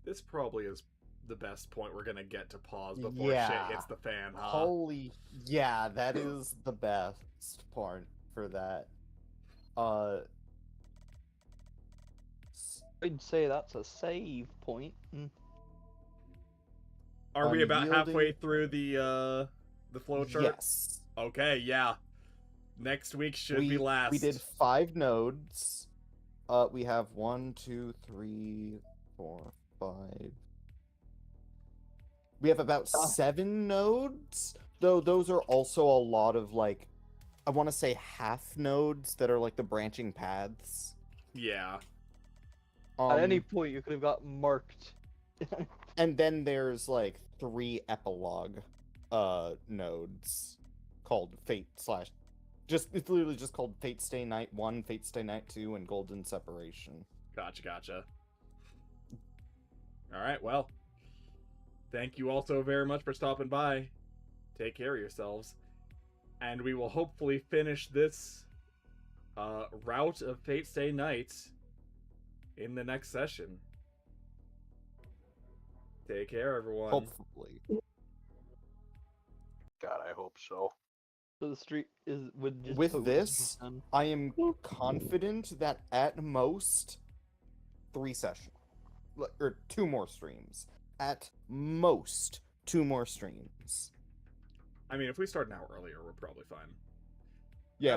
This probably is the best point we're gonna get to pause before shit hits the fan, huh? Holy, yeah, that is the best part for that. I'd say that's a save point. Are we about Unyielding- halfway through the flowchart? Yes. Okay, yeah. Next week should be last. We did 5 nodes. We have 1, 2, 3, 4, 5. We have about 7 nodes, though those are also a lot of, like, I want to say half nodes that are like the branching paths. Yeah. At any point, you could have got marked. And then there's like 3 epilogue nodes called Fate slash it's literally just called Fate Stay Night 1, Fate Stay Night 2, and Golden Separation. Gotcha. Alright, well. Thank you all so very much for stopping by. Take care of yourselves. And we will hopefully finish this route of Fate Stay Night in the next session. Take care, everyone. Hopefully. God, I hope so. So the street is would just With put this, on. I am confident that at most 3 sessions. Or 2 more streams. At most 2 more streams. I mean, if we start an hour earlier, we're probably fine. Yeah, if Either